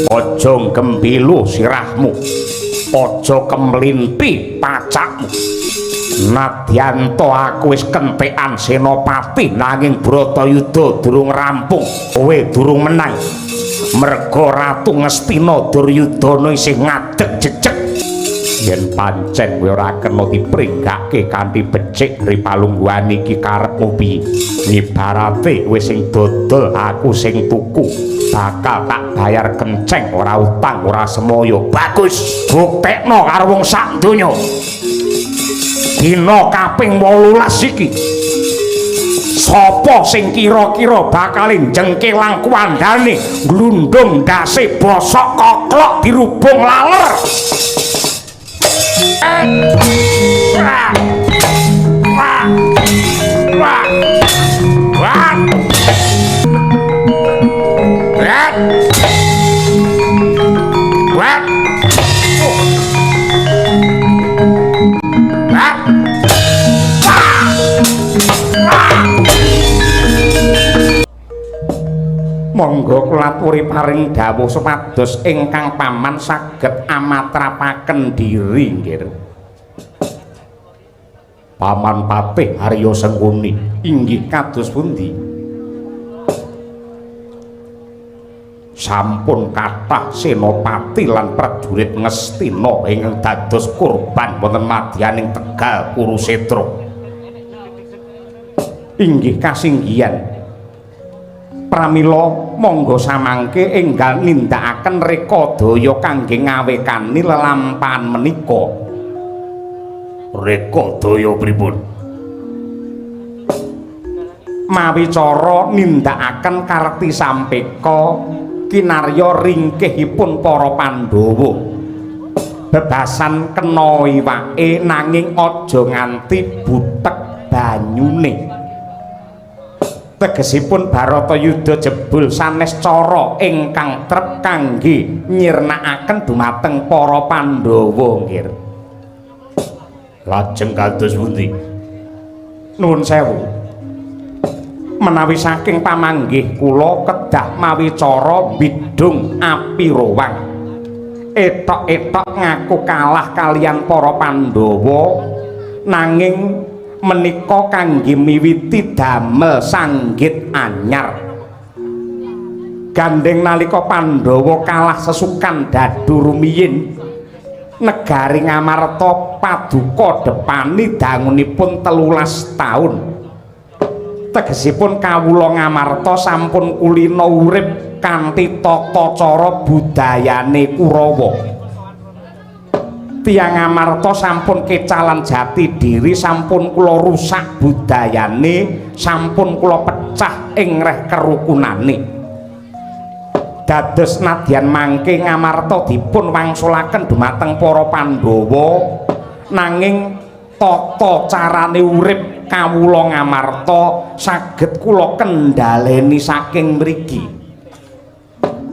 aja gembilu sirahmu, aja kemlinti pacakmu. Nadyanto aku wis kentekan senopati nanging Bratayuda durung rampung, kowe durung menang. Merga Ratu Ngastina Duryudana isih ngadeg jejeg. Yen pancen kowe ora kena dipringgake kanthi becik Ripalungguhan iki karepmu piye? Ibarate kowe sing dodol aku sing tuku, bakal tak bayar kenceng, ora utang ora semoyo. Bagus, buktekno karo wong sak donya. Dina kaping 18 iki sapa sing kira-kira bakal jengkelang kuandane glundung dase bosok koklok dirubung laler. Monggo kula aturi paring dawuh supados ingkang paman saged amatrapaken diri nggih. Paman Patih Arya Sengkuni inggih kados pundi? Sampun kathah senopati lan prajurit Ngastina ingkang dados kurban wonten madyaning Tegal Kurusetra. Inggih kasinggihan pramila monggo samangke enggal nindakaken reka daya kangge ngawekani lelampahan menika. Reka daya pripun? Mawi cara nindakaken karti sampeka kinarya ringkehipun para Pandhawa. Bebasan kena iwake nanging aja nganti butek banyune. Tegesipun Baratayuda jebul sanes cara ingkang trep kangge nyirnakaken dumateng para Pandhawa nggih. Lajeng kados pundi? Nuwun sewu. Menawi saking pamanggih kula kedah mawi cara bidung api rowang. Etok-etok ngaku kalah kalian para Pandhawa nanging menika kangge miwiti damel sanggit anyar. Gandeng nalika Pandhawa kalah sesukan dadu rumiyin, negari Ngamarta paduka depani dangunipun 13 taun. Tegesipun kawula Ngamarta sampun kulina urip kanthi tata cara budayane Kurawa. Tiyang Ngamarta sampun kecalan jati diri, sampun kula rusak budayane, sampun kula pecah ing reh kerukunane. Dados nadyan mangke Ngamarta dipun wangsulaken dumateng para Pandhawa nanging tata carane urip kawula Ngamarta saged kula kendhaleni saking mriki.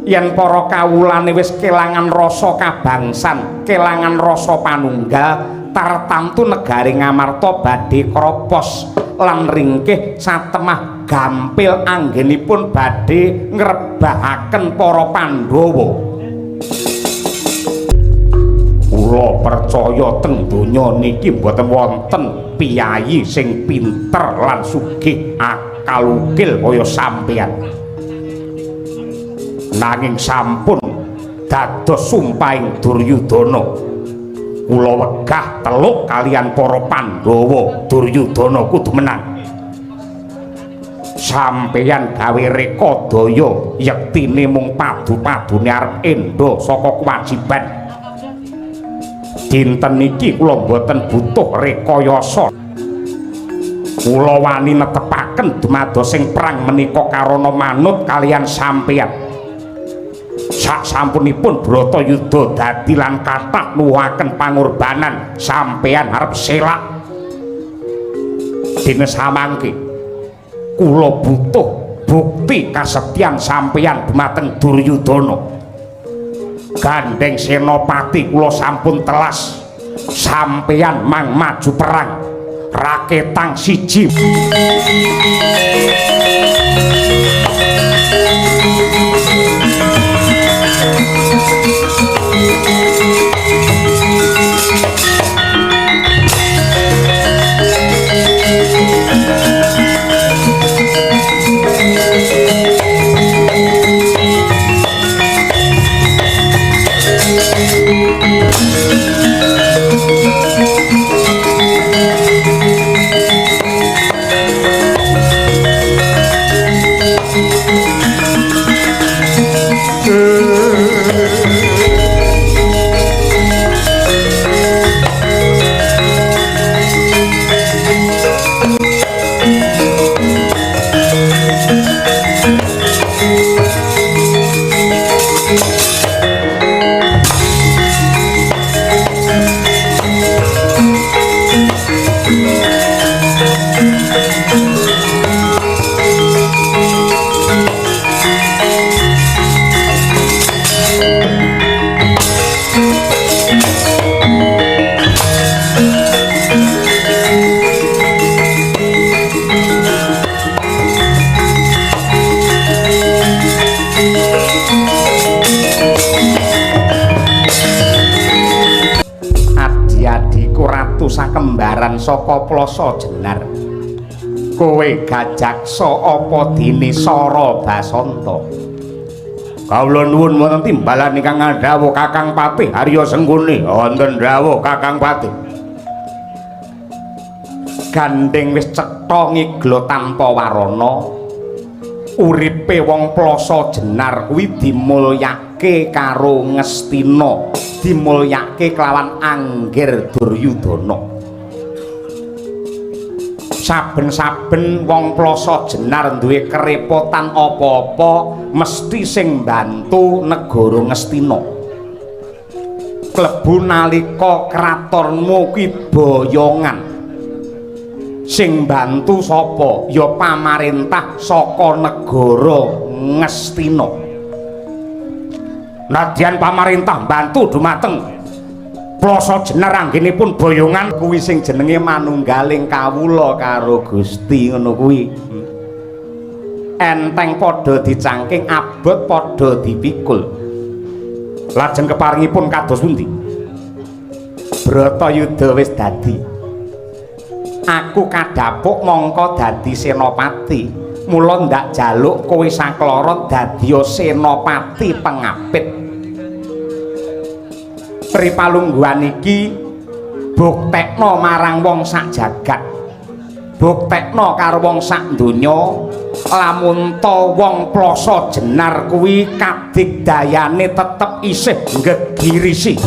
Yen para kawulane wis kelangan rasa kabangsan, kelangan rasa panunggal, tartamtu negari Ngamarta badhe kropos lan ringkih satemah gampil anggenipun badhe ngrebahaken para Pandhawa. Kula percaya teng donya niki mboten wonten piyayi sing pinter lan sugih akal ukil kaya sampeyan. Nanging sampun dados sumpahing Duryudana. Kula wegah teluk kalian para Pandhawa, Duryudana kudu menang. Sampeyan gawe reka daya yektine mung padu-padune arep endo saka kewajiban. Dinten niki kula mboten butuh rekayasa. Kula wani netepaken dumados sing perang menika karana manut kalian sampeyan. Sak sampunipun Bratayuda dadi lan kathah nuwuhaken pangorbanan, sampeyan arep selak. Dene samangke kula butuh bukti kasetyan sampeyan dumateng Duryudana. Gandeng senopati kula sampun telas, sampeyan mang maju perang raketang siji. dalan saka Plasa Jenar. Kowe Gajaksa apa dene Sara Basanta? Kawula nuwun wonten timbalan ingkang ngandhawuh Kakang Patih Arya Sengguni. Wonten dawuh Kakang Patih. Gandeng wis cetha ngigla tanpa warana. Uripe wong Plasa Jenar kuwi dimulyake karo Ngastina, dimulyake kelawan Anggir Duryudana. Saben-saben wong Plasa Jenar duwe kerepotan apa-apa mesti sing bantu negara Ngastina. Klebu nalika kratonmu kuwi boyongan. Sing bantu sapa? Ya pamarentah saka negara Ngastina. Nadyan pamarentah bantu dumateng Plasa Jenar anggenipun boyongan kuwi sing jenenge manunggaling kawula karo Gusti ngono kuwi. Enteng padha dicangking, abot padha dipikul. Lajeng keparingipun kados pundi? Bratayuda wis dadi. Aku kadhapuk mangka dadi senopati. Mula ndak jaluk kowe sakloro dadi senopati pengapit. Pripalungguhan iki buktekno marang wong sak jagat, buktekno karo wong sak donya lamun ta wong Plasa Jenar kuwi kadigdayane tetep isih gegirisi.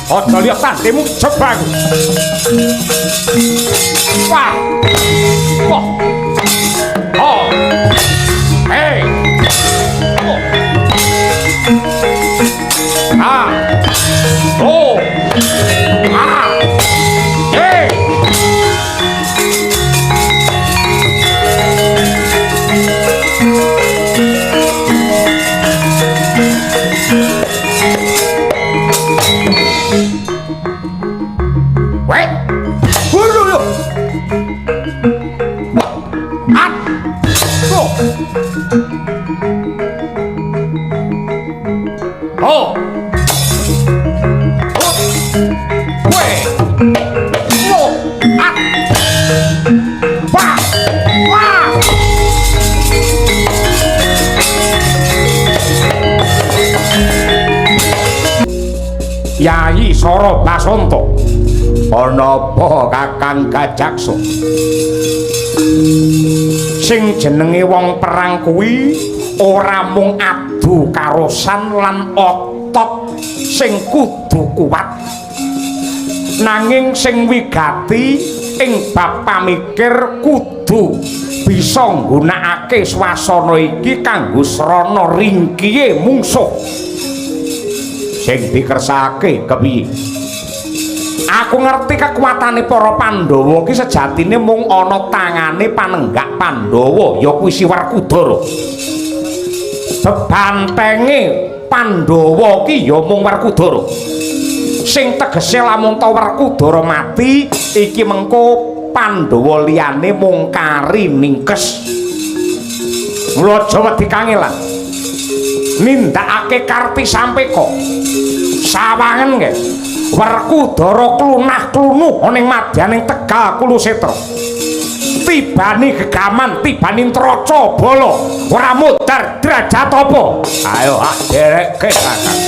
Aja lihat tandemu jebang. Wah. Wah. Oh. Hey. Oh. Ah. Oh. Ah. Hey. Wait! Buru yuk! At! Go! Oh! Wait! Go! At! Wah! Wah! Yayi Sara Basanta. Ana apa Kakang Gajaksa? Sing jenenge wong perang kuwi ora mung adu karosan lan otot sing kudu kuat, nanging sing wigati ing bab pamikir kudu bisa nggunakake swasana iki kanggo srana ringkihe mungsuh. Sing dikersakake kepiye? Aku ngerti kekuatane para Pandhawa ki sejatine mung ana tangane panenggak Pandhawa ya kuwi si Werkudara. Bebantenge Pandhawa ki ya mung Werkudara. Sing tegese lamun ta Werkudara mati iki mengko Pandhawa liyane mung kari ningkes. Mula aja wedi kangelan. Nindakake karpi sampeka. Sawangen nggih. Werkudara klunah-klunu ning madyaning Tegal Kulusetra. tibani gegaman tibani traca bala ora mudhar derajat apa ayo hak derekke kakang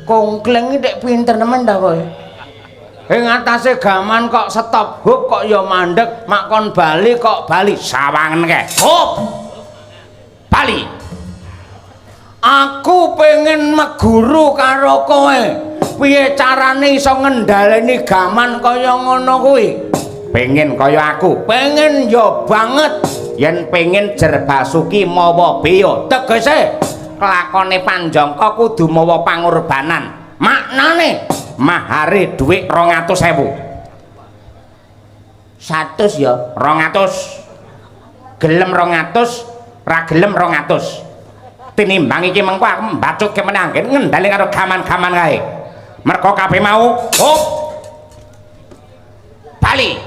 Kongkleng iki pinter nemen ta kowe. Ing atase gaman kok stop hop kok ya mandek, makon bali kok bali sawangen ke. Hop. Bali. Aku pengen meguru karo kowe. Piye carane iso ngendhaleni gaman kaya ngono kuwi? Pengen kaya aku. Pengen yo banget. Yen pengen jer basuki mawa beya. Tegese kelakone Panjangka kudu mawa pangorbanan. Maknane mahare dhuwit 200.000. 100 ya, 200. Gelem 200, ra gelem 200. tinimbang iki mengko aku mbacutke meneh anggen ngendhali karo gaman-gaman kae. Mergo kabeh mau hop bali.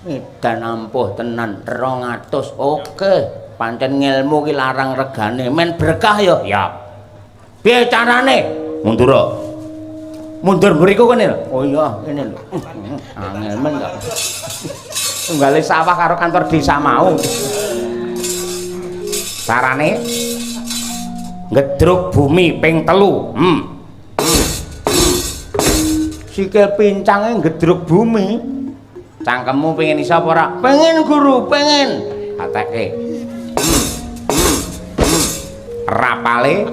Edan ampuh tenan 200. Oke, pancen ngilmu ki larang regane. Men berkah ya. Ya. Piye carane? Mundur. Mundur mriku kene lho. Oh iya, ini lho. Angel men kok. Tunggale sawah karo kantor desa mau. Carane ngedruk bumi ping 3. Sikil pincange ngedruk bumi. Cangkemmu pengen iso apa ora? Pengen guru, pengen. Ateke. Rapale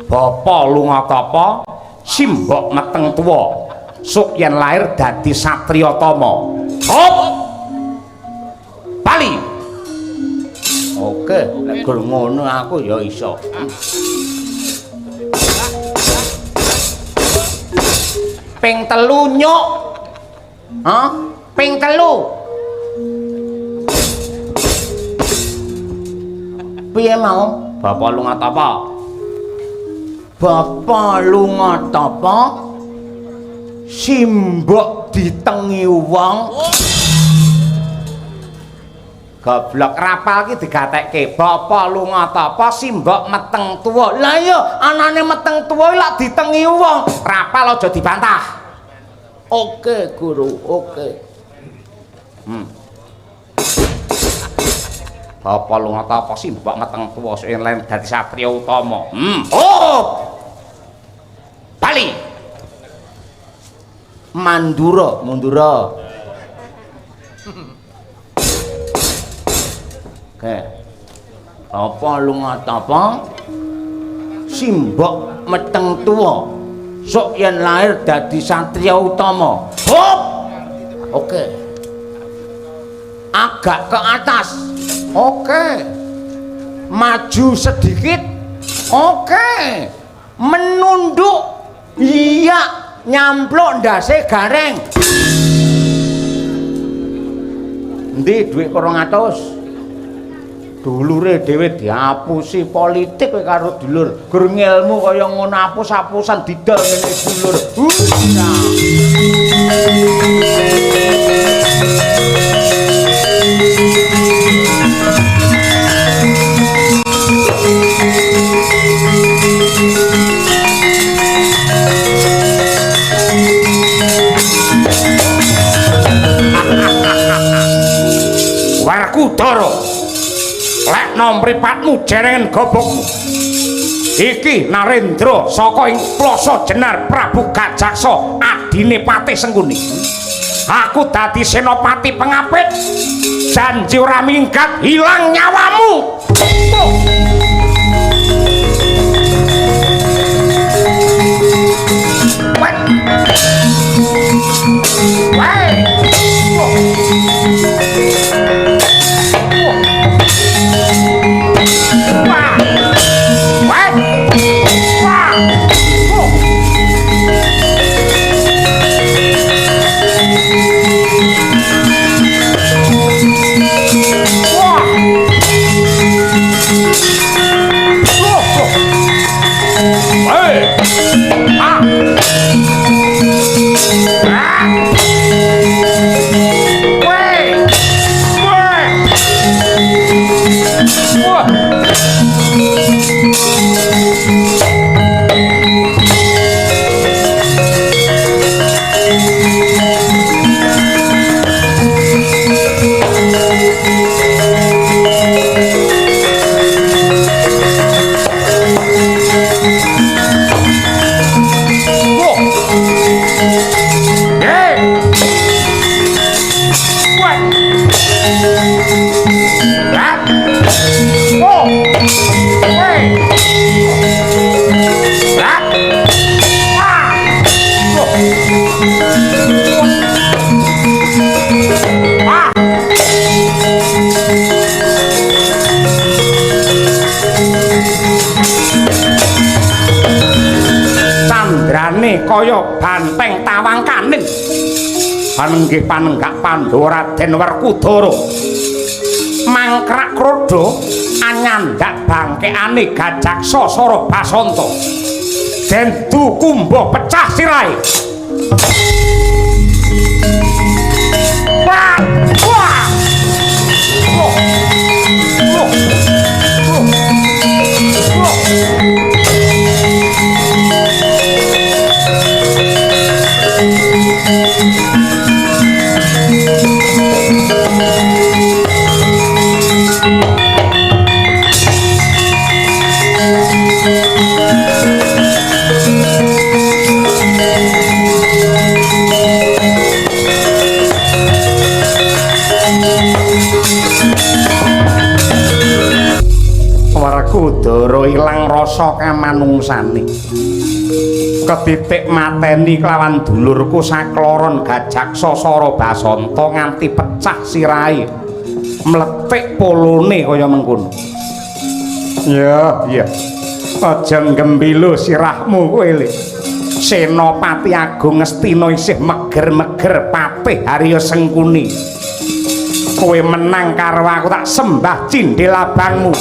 bapa lunga tapa, simbok meteng tuwa. Suk yen lair dadi satriya tama. Hop! Bali. Oke, lek gur ngono aku ya iso. Ping 3 nyuk. Hah? Ping 3. Piye mau? Bapak lunga tapa? Bapak lunga tapa? Simbok ditengi wong. Goblok rapal ki digatekke. Bapak lunga tapa simbok meteng tuwa. Lah iya, anane meteng tuwa lak ditengi wong. Rapal aja dibantah. Oke, guru, oke. Bapak lunga tapa simbok meteng tuwa sing lain dadi satriya utama. Oh! Bali. Mandura, mundura. Oke. Apa lunga tapa? Simbok meteng tuwa. Sok yen lahir dadi satriya utama. Hop! Oke. Agak ke atas. Oke. Maju sedikit. Oke. Menunduk. Iya, nyampluk ndase gareng. Endi dhuwit 200? Dulure dhewe diapusi politik kowe karo dulur. Gur ngilmu kaya ngono apus-apusan didol ngene dulur. Warkudara. Lek nom mripatmu jerengen gobokmu. Iki Narendra saka ing Plasa Jenar Prabu Gajaksa adine Patih Sengkuni. Aku dadi senopati pengapit. Janji ora minggat hilang nyawamu. Kaya banteng tawang kaning panenggih panenggak Pandhawa Raden Werkudara mangkrak krodha anyandak bangkeane Gajaksa Sara Basanta den du kumba pecah sirahe. Wah! Wah! Oh. Oh. Oh. Oh. Kudara ilang rasa kamanungsane ketitik mateni kelawan dulurku sakloron Gajaksa Sara Basanta nganti pecah sirahe mletik polone kaya mengkono. Ya iya aja gembilo sirahmu kowe le Senopati Agung Ngastina isih meger-meger Patih Harya Sengkuni. Kowe menang karo aku tak sembah cindhil abangmu.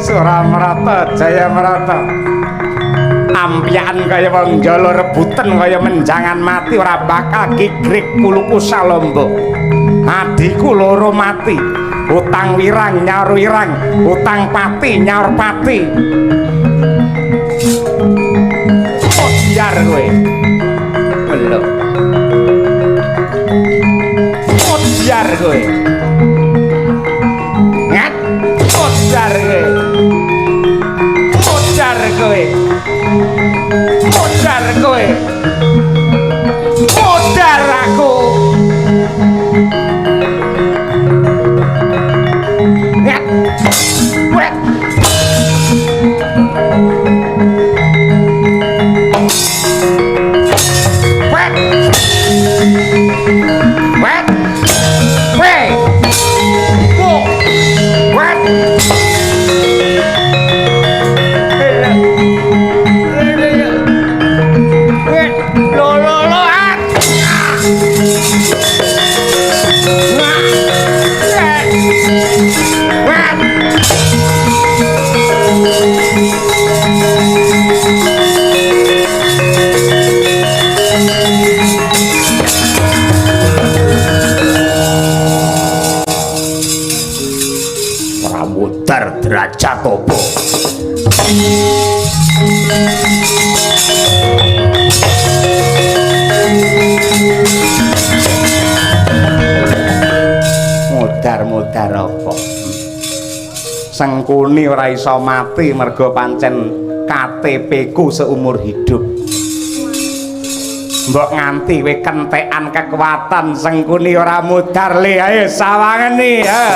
Suramrata Jaya Marata ampian kaya wong jala rebutan kaya menjangan mati ora bakal gigrik kuluku salombo. Adiku loro mati utang wirang nyaur wirang utang pati nyaur pati. Oh biar kowe lho oh biar kowe ngat oh biar kowe modar kowe modar aku ya wet wet wet wet wet derajat apa modar-modar apa Sengkuni ora iso mati mergo pancen KTP ku seumur hidup. Mbok nganti kowe kentekan kekuatan Sengkuni ora modar le ayo sawangeni ha.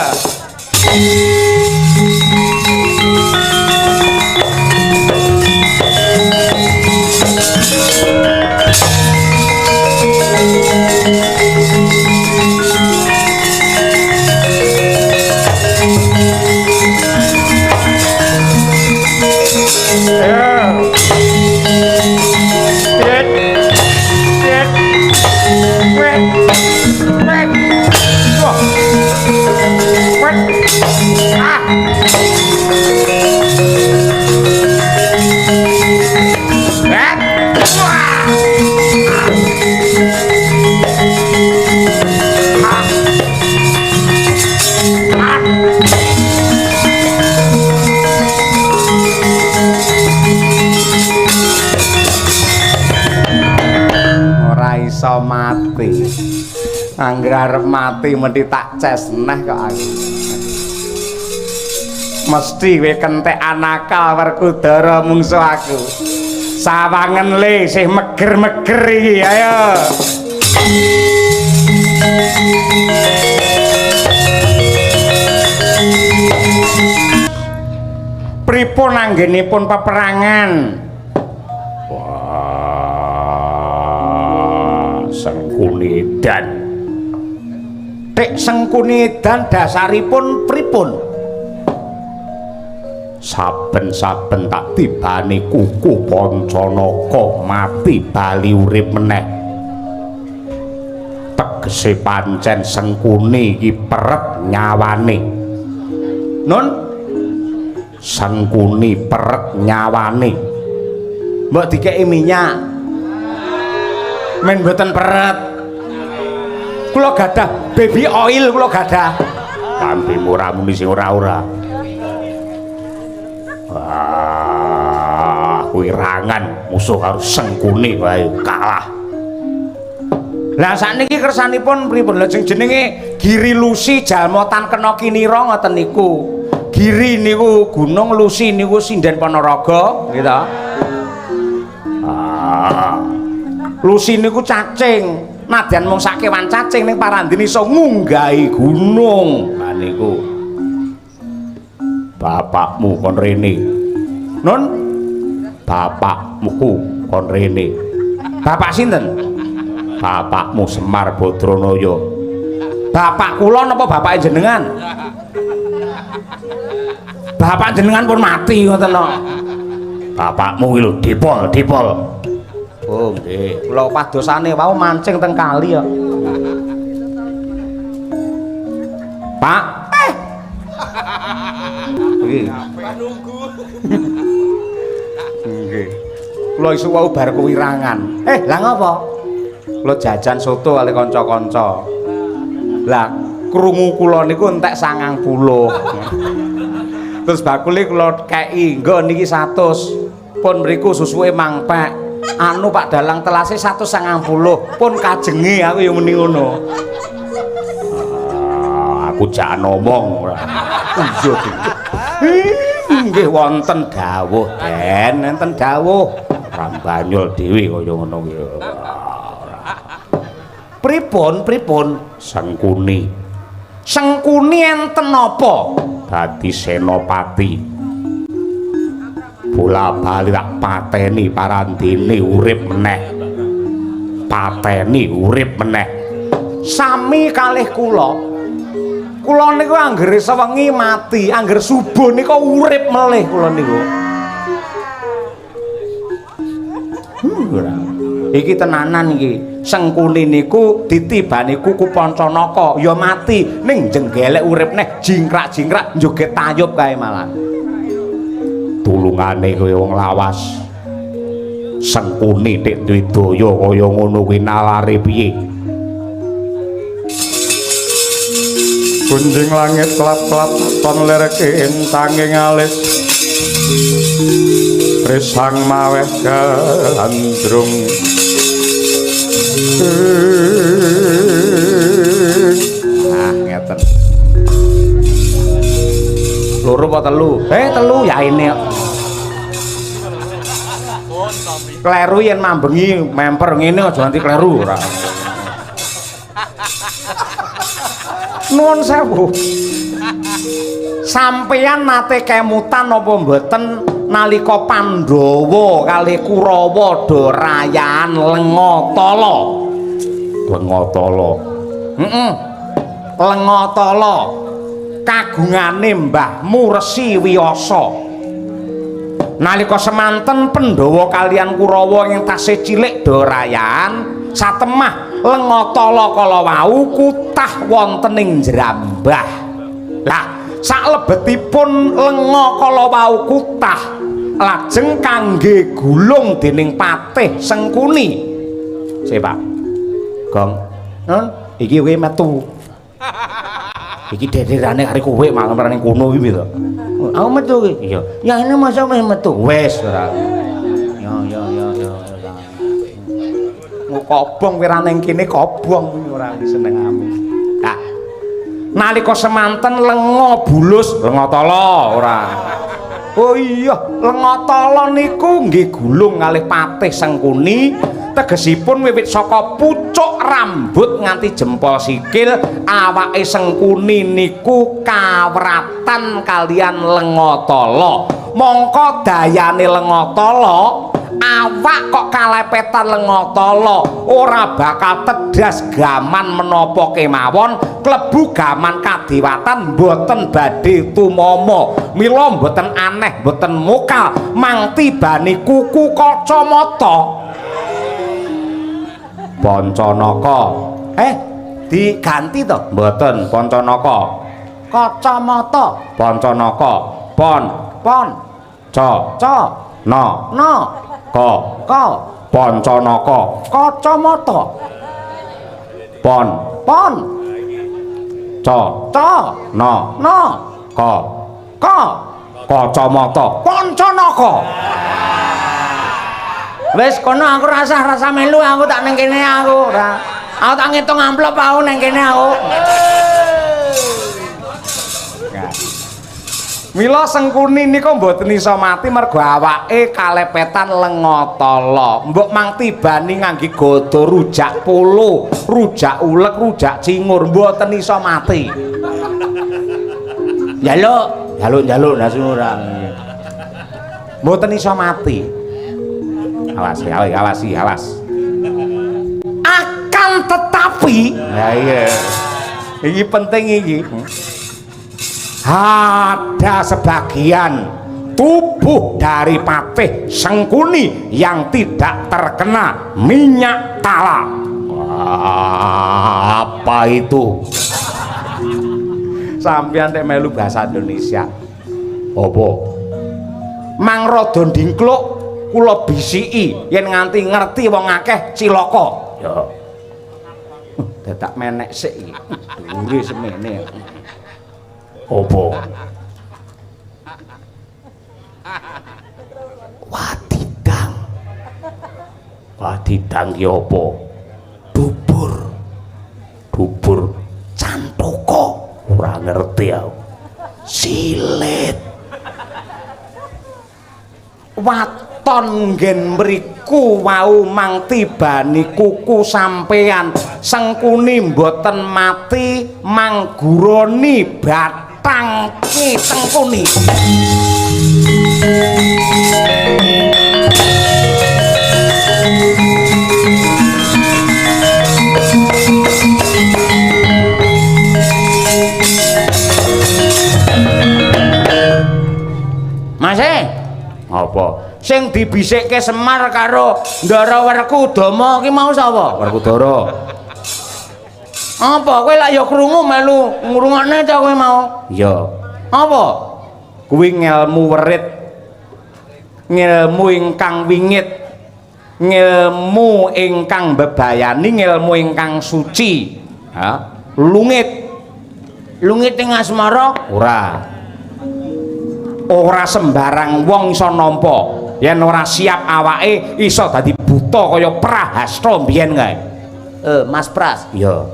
Iso mati angger arep mati mesti tak cesneh kok aku mesti kowe kentekan akal Werkudara mungsuh aku sawangen le sih meger-meger iki ayo pripun anggenipun peperangan? Wah, Sengkuni Edan. Tek Sengkuni Edan dasaripun pripun? Saben-saben tak tibani kuku Pancanaka mati bali urip meneh. Tegese pancen Sengkuni iki peret nyawane. Nun Sengkuni peret nyawane. mbok dikeki minyak. Men mboten peret. Kula gadah baby oil kula gadah. Tampi murah muni sing ora-ora. Wah, kuwi rangan musuh karo Sengkuni wae kalah. Lah sakniki kersanipun pripun? Lha jenenge Giri Lusi jalma tan kena kinira ngoten niku. Giri niku gunung, Lusi niku sinden Panaraga, nggih ta? Lusi niku cacing, nadyan mung sakewan cacing ning parandene iso ngunggahi gunung. Lah niku bapakmu kon rene. Nun, Bapakmu kon rene. bapak sinten? Bapakmu Semar Badranaya. Bapak kula napa bapak jenengan? Bapak jenengan pun mati ngoten no. Bapakmu kuwi lho Dipol. Oh nggih, kula padosane wau mancing teng kali ya. Pak. Nggih. Nggih. Kula isu wau bar kewirangan. Lah ngapa? Kula jajan soto kali kanca-kanca. Lah krungu kula niku entek 90. Terus bakule kula kei, nggo niki 100. Pun mriku susuke mangpek. Anu Pak Dalang telase 190. Pun kajenge aku ya muni ngono. Aku jak ngomong ora. Nggih wonten dawuh, Den, enten dawuh. Rambanyul dhewe kaya ngono kuwi. Pripun? Sengkuni. Sengkuni enten napa? Dadi senopati. Bola-bali tak pateni parandene urip meneh. Sami kalih kula. Kula niku anggere sewengi mati, angger subuh nika urip melih kula niku. Iki tenanan iki. Sengkuni niku ditibani kuku Pancanaka ya mati ning jenggelek urip neh jingkrak-jingkrak joget tayub kae malah. Tulungane kaya wong lawas. Sengkuni nek duwe daya kaya ngono kuwi nalare piye? Kunjing langit klap-klap ton lereke entanging alis Risang maweh gandrung Ngeten. Loro apa telu? Telu ya ini. Kleru yen mambengi memper ngene aja nganti kleru ora. Nuwun sewu. Sampeyan nate kemutan apa mboten nalika Pandhawa kalih Kurawa do rayaan Lengatala? Lengatala kagungane mbahmu Resi Wiyasa. Nalika semanten Pandhawa kaliyan Kurawa ing tasih cilik do rayaan satemah Lengatala kala wau kutah wonten ing Jrambah. Lah salebetipun lenga kala wau kutah lajeng kangge gulung dening Patih Sengkuni. Sik Pak. Gong. Iki kowe metu. Iki dedirane karo kowe malah ning kono iki to. Aku metu iki. Iya. Ya ini masa metu. Wes ora. Ya. Kobong kowe ra ning kene kobong ora senengane. Nah. Nalika semanten lenga bulus Lengatala ora. Oh iya, Lengatala niku nggih gulung kalih Patih Sengkuni, tegesipun wiwit saka pucuk rambut nganti jempol sikil awake Sengkuni niku kawratan kalian Lengatala. mongko dayane Lengatala awak kok kalepetan Lengatala ora bakal tedas gaman menapa kemawon klebu gaman kadewatan mboten badhe tumama mila mboten aneh mboten mokal mang tibane kuku kacamata Pancanaka diganti to mboten Pancanaka kacamata Pancanaka pon ca na ka Pancanaka kacamata pon ca na ka kacamata Pancanaka. Wis kono aku rasa melu aku tak ning kene aku ora. Aku tak ngitung amplop aku ning kene aku. Mila Sengkuni nika mboten iso mati mergo awake kalepetan Lengatala. Mbok mang tibani ngangge gada rujak polo, rujak ulek, rujak cingur mboten iso mati. Jaluk nasi ora. Mboten iso mati. Awas. Akan tetapi, ya iya. Ini penting iki. Ada sebagian tubuh dari Patih Sengkuni yang tidak terkena minyak tala. Apa itu? Sampeyan nek melu bahasa Indonesia. Apa? Mang rada ndingkluk kula bisiki yen nganti ngerti wong akeh cilaka. Ya. Dadak menek sik iki. Dhuwure semene. Opo? Wadidang ki apa? Dubur cantoko. Ora ngerti aku. Silit. Waton nggen mriku wau mang tibani kuku sampeyan Sengkuni mboten mati mangguroni batang ki Sengkuni. Masih apa sing dibisikke Semar karo Ndara Werkudara ki mau sapa? Werkudara. Apa kowe lak ya krungu melu ngrungokne ta kowe mau? Iya. Apa? Kuwi ngelmu werit. Ngelmu ingkang wingit. Ngelmu ingkang bebayani, ngelmu ingkang suci. Ha? Lungit. Lungit ing asmara ora sembarang wong iso nampa yen ora siap awake iso dadi buta kaya Prahasta mbiyen kae. Mas Pras. Iya.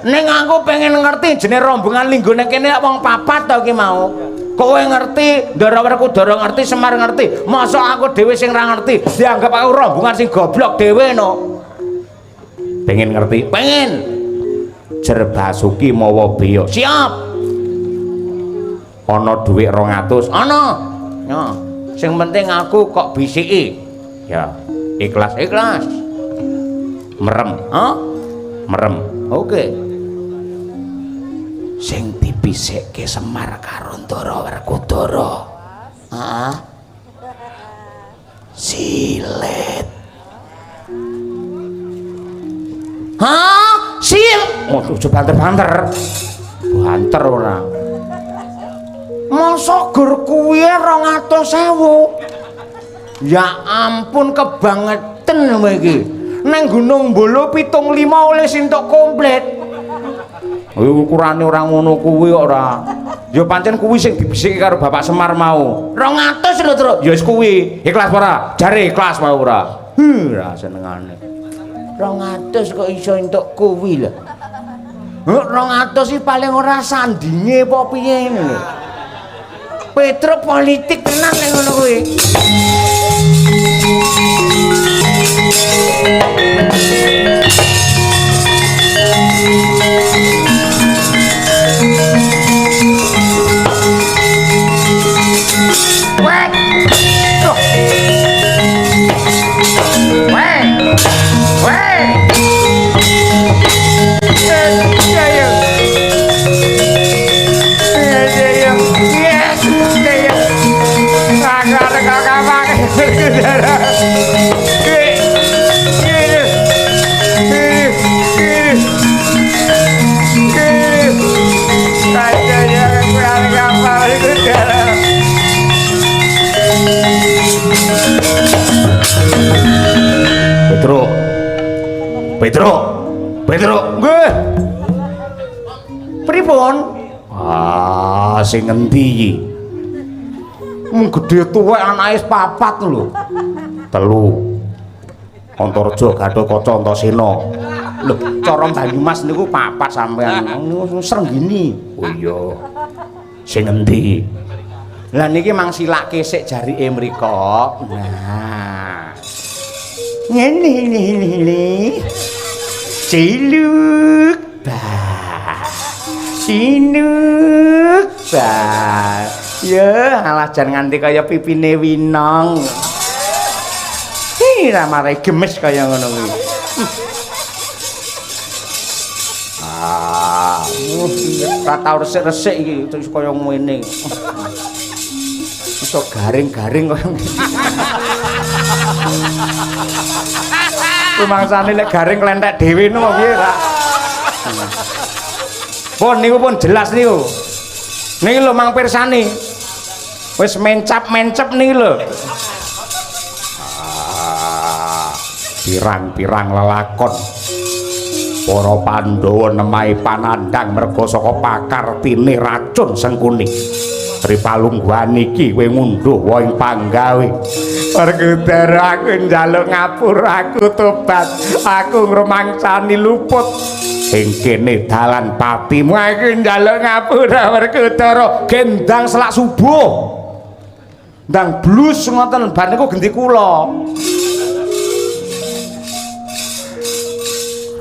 Ning aku pengen ngerti jenenge rombongan linggo nek kene wong papat to ki mau. Kowe ngerti, Ndara Werkudara ngerti, Semar ngerti. Masa aku dhewe sing ra ngerti dianggap aku rombongan sing goblok dhewe no. Pengen ngerti? Pengen. Jer Basuki mawa beya. Siap. Ana dhuwit 200. Ana. Ya. Sing penting aku kok bisiki. Ya, ikhlas. Merem. Merem. Oke. Sing dibisikke Semar karo Ndara Werkudara. Heeh. Silet. Sil. Oh, banter-banter. Banter ora. Masa gur kuwi 200.000. Ya ampun kebangetan kowe iki. Nang Gunung Bolo 75 oleh sintok komplit. Ukurane ora ngono kuwi kok ora. Ya pancen kuwi sing dibisiki karo Bapak Semar mau. 200 lho, Tru. Ya wis kuwi. Ikhlas ora? Jare ikhlas wae ora. Ora senengane. 200 kok iso entuk kuwi lho. 200 iki paling ora sandinge apa piye ngene. Petro politik tenan ning ngono kuwi. Petruk, nggih. Pripun? Sing ngendi iki? Mung gedhe tuwek anake papat lho. 3 Antareja Gatotkaca Antasena. Lho, cara Banyumas niku papat sampean. Srenggini. Oh iya. Sing ngendi? Lah niki mang silake sik jarike mriko. Nah. Ngene. Ciluk Sinuk ya alah jan nganti kaya pipine winong. Ira mare gemes kaya ngono kuwi. Ora tau resik-resik iki terus kaya ngene. Iso garing-garing kaya ngene. Rumangsane lek garing klenthek dhewe no piye, Kak? Pun niku pun jelas niku. Niki lho mang pirsani. Wis mencap-mencep niki lho. Pirang-pirang lelakon para Pandhawa nemahi panandhang merga saka pakartine racun Sengkuni. Tripalungguhan iki kowe ngunduh wa ing panggawe. Werkudara aku njaluk ngapura, aku tobat, aku ngrumangsani luput. Ing kene dalan patimu aku njaluk ngapura Werkudara, gendang selak subuh. Ndang blus ngoten bar niku gendi kula.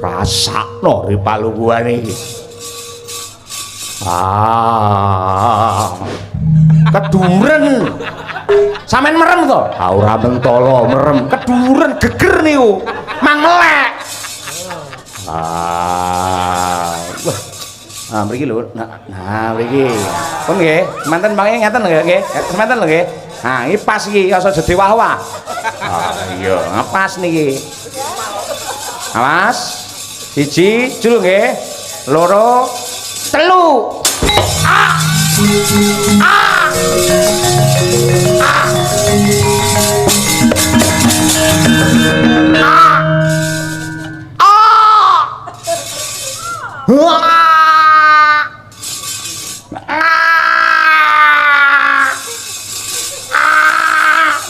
Rasakno Tripalungguhan iki. Keduren. Sampeyan merem to? Ora mentolo merem, keduren geger niku. Mang melek. Mriki lho. Nah, mriki. Pun nggih, manten bange ngaten lho nggih. Semanten lho nggih. Nah, iki pas iki aja jedhe wah-wah. Iya, pas niki. Awas. 1 jul nggih. 2 3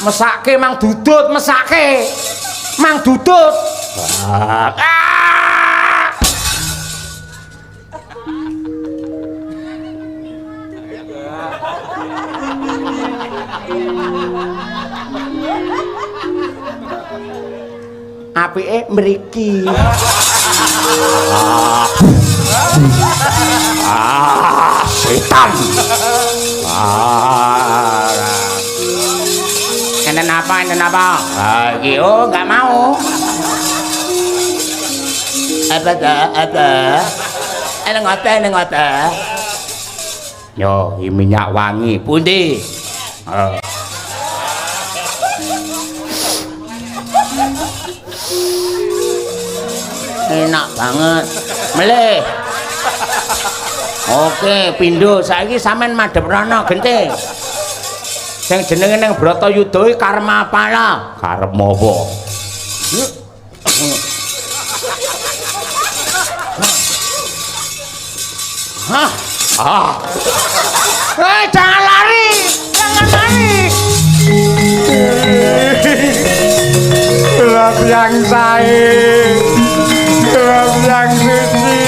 mesake mang dudut, mesake mang dudut. Apike mriki. Setan. Enten apa? Iki enggak mau. Apa? Ngoten. Yo, iki minyak wangi. Pundi? Enak banget. Melih. Oke, pindho saiki sampean madhep rono genting. Sing jenenge ning Bratayuda iki Karmapala. Karep apa? Jangan lari. Gelap yang sae, gelap yang suci.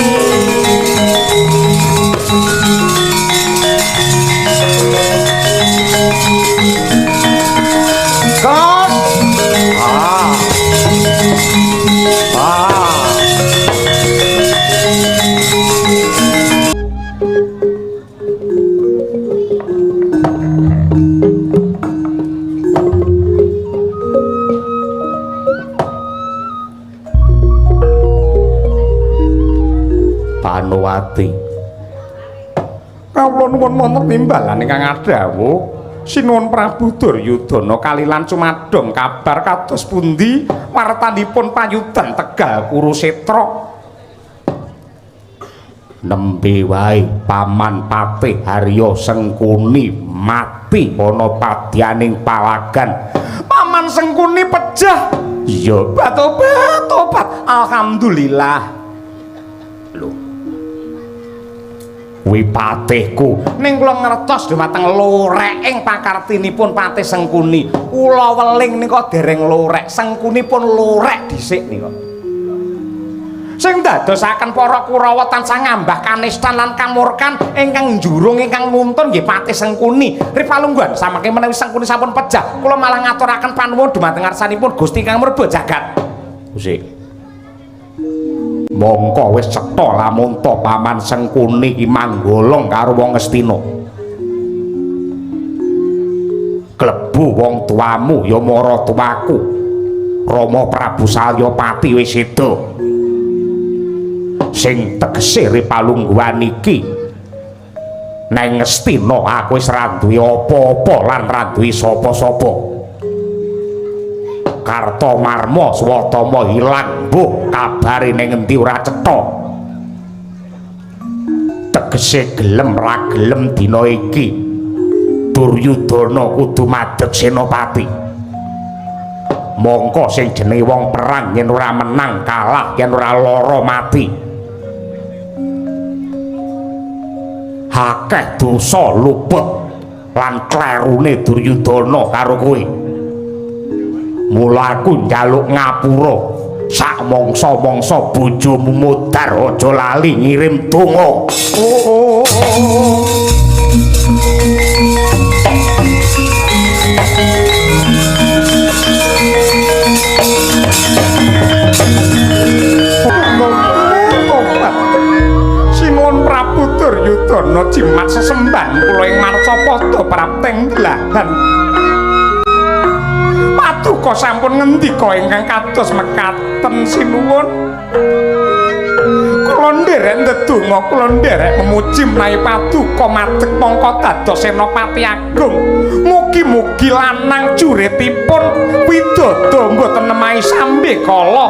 Panowati. Kawula nuwun wonten timbalan ingkang adhawuh. Sinuwun Prabu Duryudana kalilan Sumadong kabar kados pundi wartanipun payudan Tegal Kurusetra? Nembe wae Paman Patih Harya Sengkuni mati ana padyaning palagan. Paman Sengkuni pejah. Iya, tobat. Alhamdulillah. Kuwi patihku ning kula ngertos dumateng lorek ing pakartinipun Patih Sengkuni. Kula weling nika dereng lorek, Sengkuni pun lorek dhisik nika. Sing dadosaken para Kurawa tansah ngambah kanistan lan kamurkan ingkang njurung ingkang nuntun nggih Patih Sengkuni. Ripalungguhan samangke menawi Sengkuni sampun pejah, kula malah ngaturaken panuwun dumateng ngarsanipun Gusti Kang Murba Jagat. Gusti mongko wis cetha lamun to Paman Sengkuni iki manggolong karo wong Astina. Klebu wong tuamu ya mara tuaku. Rama Prabu Salyapati wis seda. Sing tegese ripalungguhan iki nang Astina aku wis ra duwe apa-apa lan ra duwe sapa-sapa. Kartomarma Swatama ilang mbuh kabare ning endi ora cetha. Tegese gelem ra gelem dina iki Duryudana kudu madheg senopati. Mongko sing jenenge wong perang yen ora menang kalah, yen ora lara mati. Akeh dosa luput lan klerune Duryudana karo kowe. Mula aku njaluk ngapura sak mangsa-mangsa bojomu Modar aja lali ngirim donga. Sinuwun Prabu Duryudana jimat sesembahan kula ing Marcapada prapteng dilahan. Paduka sampun ngendika ingkang kados mekaten sinuwun. Kula nderek ndedonga, kula nderek memuji menawi Paduka madheg mangka dados Senopati Agung. Mugi-mugi lanang juritipun widodha mboten nemahi sambe kala.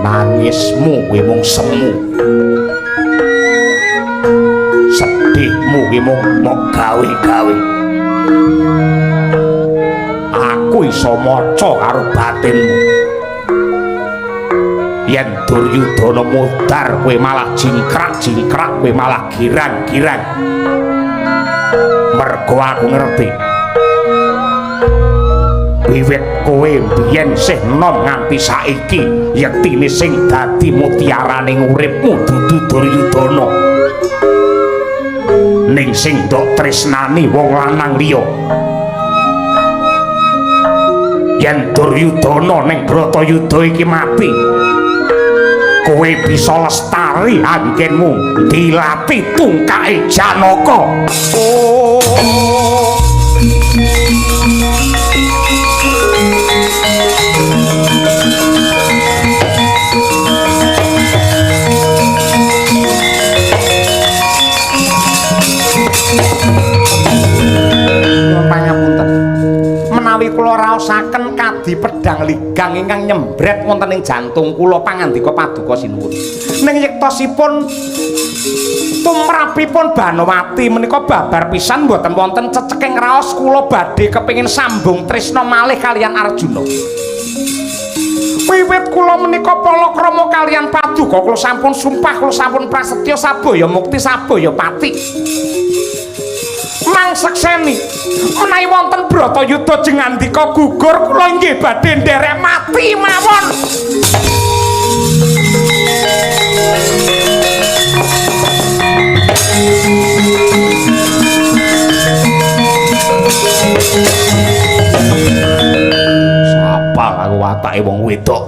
Nangismu kuwi mung semu. Sedihmu kuwi mung gawe-gawe. Aku iso maca karo batinmu. Yen Duryudana Modar kowe malah jingkrak-jingkrak, kowe malah girang-girang. Mergo aku ngerti wiwit kowe biyen sih nom nganti saiki yektine sing dadi mutiaraning uripmu dudu Duryudana. Ning sing ndok tresnani wong lanang liya. Yen Duryudana ning Bratayuda iki mati, kowe bisa lestari anggenmu dilatih tungkae Janaka. Pangapunten. Menawi kula raosaken kadi pedang ligang ingkang nyembret wonten ing jantung kula pangandika Paduka sinuwun. Ning yektosipun tumrapipun Banowati menika babar pisan mboten wonten ceceking raos kula badhe kepengin sambung tresna malih kalian Arjuna. Wiwit kula menika palakrama kalian Paduka kula sampun sumpah, kula sampun prasetya sabaya mukti sabaya pati. Mangsekseni menawi wonten Bratayuda jeng andika gugur kula inggih badhe nderek mati mawon. Sapa aku watake wong wedok.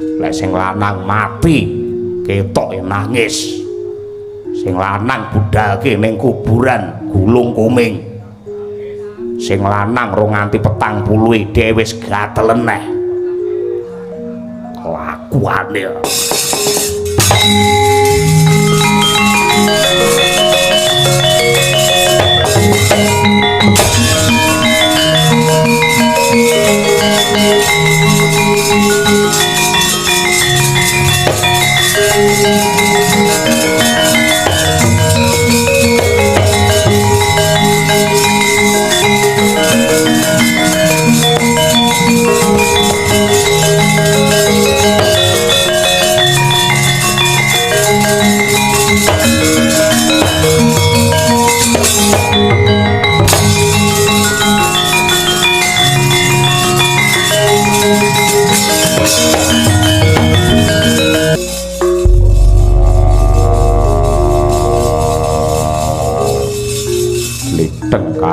Lek sing lanang mati ketok nangis. Sing lanang budhalke ning kuburan gulung kuming. Sing lanang ro nganti 40 dhewe wis gatel neh. Kelakuane.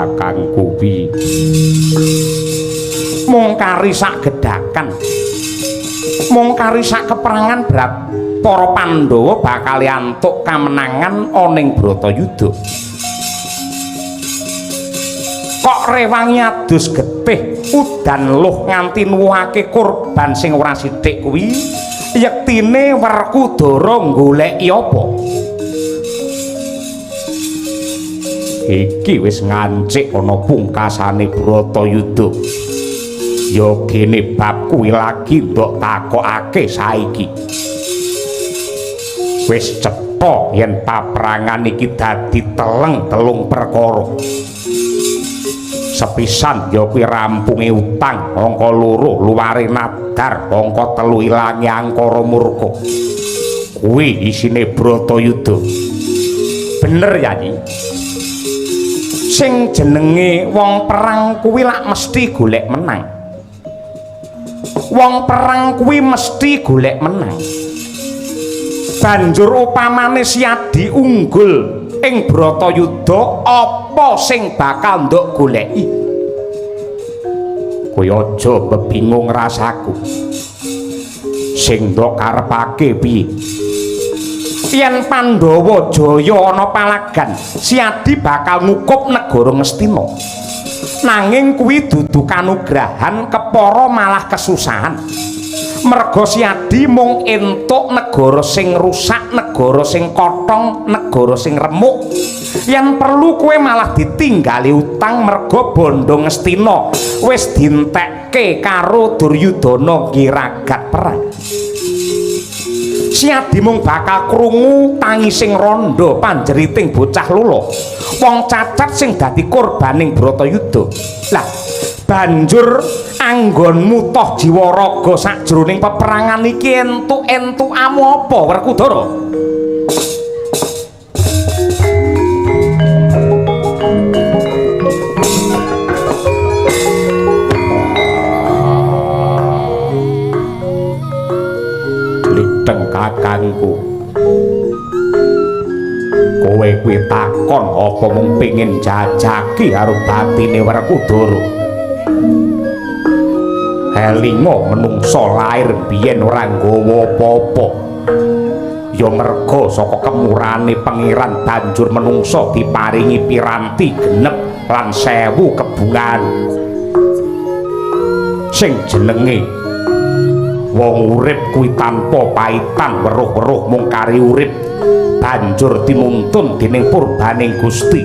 kakangku piye mung kari sak gedhakan mung kari sak keperangan berat para Pandhawa bakal antuk kamenangan ana ing Bratayuda kok rewangi adus getih udan luh nganti nuwuhake korban sing ora sithik kuwi yektine Werkudara goleki apa iki wis ngancik ana pungkasane Bratayuda ya gene bab kuwi lagi mbok takokake saiki wis cetha yen paprangan iki dadi telung perkara sepisan ya kuwi rampunge utang angka 2 luware nadar angka 3 ilange angkara murka kuwi isine Bratayuda bener ya Nyi sing jenenge wong perang kuwi lak mesti golek menang wong perang kuwi mesti golek menang banjur upamane Siadi unggul ing Bratayuda apa sing bakal nduk goleki kowe aja bebingung rasaku sing nduk karepake piye yen Pandhawa jaya ana palagan Siadi bakal ngukup negara Ngastina nanging kuwi dudu kanugrahan kepara malah kesusahan merga Siadi mung entuk negara sing rusak negara sing kothong negara sing remuk yen perlu kowe malah ditinggali utang merga bondo Ngastina wis dientekke karo Duryudana ngiragat perang Siadi mung bakal krungu tangising randha panjeriting bocah lolo wong cacat sing dadi korbaning Bratayuda lah banjur anggonmu toh jiwa raga sakjroning peperangan iki entuk-entukamu apa Werkudara Liteng kakangku kowe kuwi takon apa mung pengin jajaki karo batine Werkudara elinga menungsa lair biyen ora nggawa apa-apa ya merga saka kemurane pangeran banjur menungsa diparingi piranti genep lan 1000 kebungan sing jenenge wong urip kuwi tanpa paitan weruh-weruh mung kari urip banjur tinuntun dening purbaning Gusti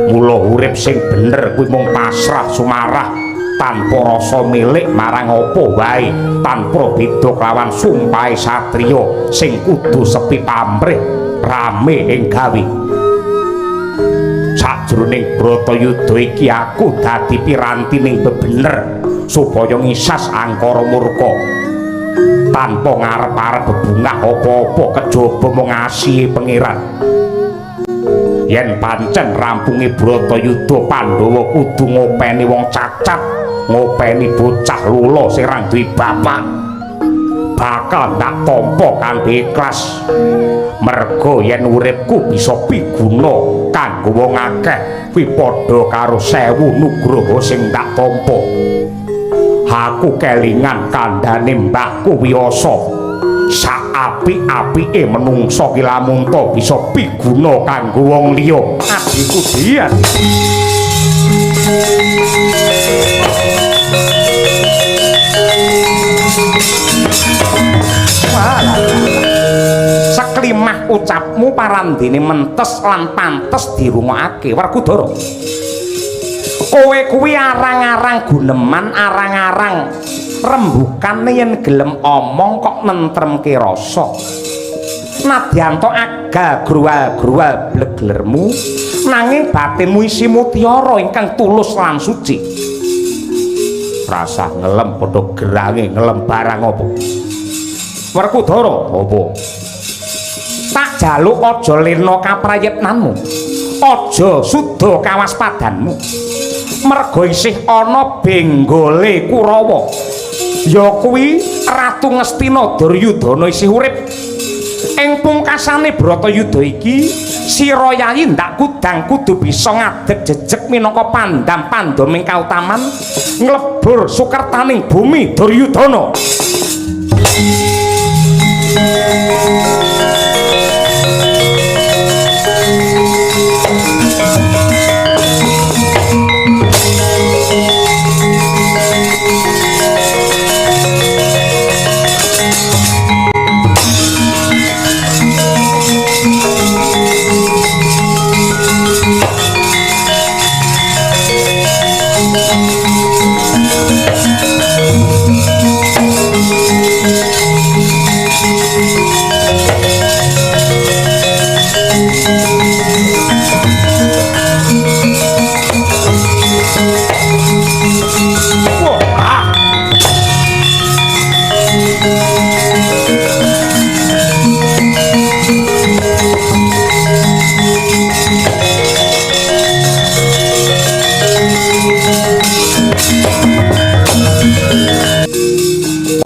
mula urip sing bener kuwi mung pasrah sumarah tanpa rasa milik marang apa wae tanpa beda kelawan sumpahe satriya sing kudu sepi pamrih rame ing gawe sajroning Bratayuda iki aku dadi pirantining bebener supaya ngisas angkara murka tanpa ngarep-arep bebungah apa-apa kejaba mung ngasihi pangeran yen pancen rampunge Bratayuda Pandhawa kudu ngopeni wong cacat ngopeni bocah lula sing ra duwe bapak bakal tak tampa kanthi ikhlas merga yen uripku bisa piguna kanggo wong akeh kuwi padha karo 1000 nugraha sing tak tampa aku kelingan kandhane mbahku Wiyasa sak apik-apike menungsa ki lamun ta bisa piguna kanggo wong liya adiku Dian seklimah ucapmu parandene mentes lan pantes dirungokake Werkudara kowe kuwi arang-arang guneman arang-arang rembukane yen gelem omong kok nentremke rasa nadyan to aga gruwal-gruwal bleglermu nanging batinmu isi mutiara ingkang tulus lan suci rasa ngelem padha gerange ngelem barang apa Werkudara apa tak jaluk aja lena kaprayitnanmu aja suda kawaspadanmu merga isih ana benggole Kurawa ya kuwi Ratu Ngastina Duryudana isih urip Ing pungkasane Bratayuda iki sira Yayi ndak kudang kudu bisa ngadeg jejeg minangka pandam pandoming kautaman nglebur sukertaning bumi Duryudana.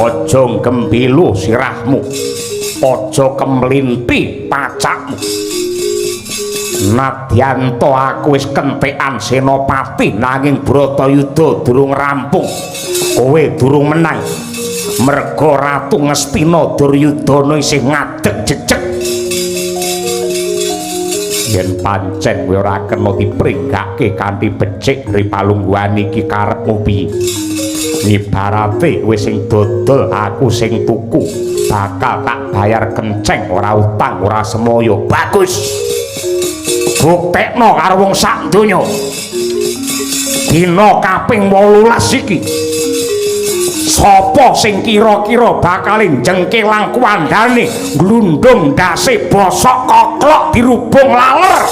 Aja gembilu sirahmu, aja kemlinti pacakmu. Nadyan to aku wis kentekan senopati nanging Bratayuda durung rampung. Kowe durung menang. Merga Ratu Ngastina Duryudana isih ngadeg jejeg. Yen pancen kowe ora kena dipringgake kanthi becik ripalungguhan iki karepmu piye? Ibarate wis sing dodol aku sing tuku bakal tak bayar kenceng ora utang ora semoyo. Bagus, buktekno karo wong sak donya dina kaping 18 iki sapa sing kira-kira bakal jengkelang kuandane glundung ndase bosok koklok dirubung laler.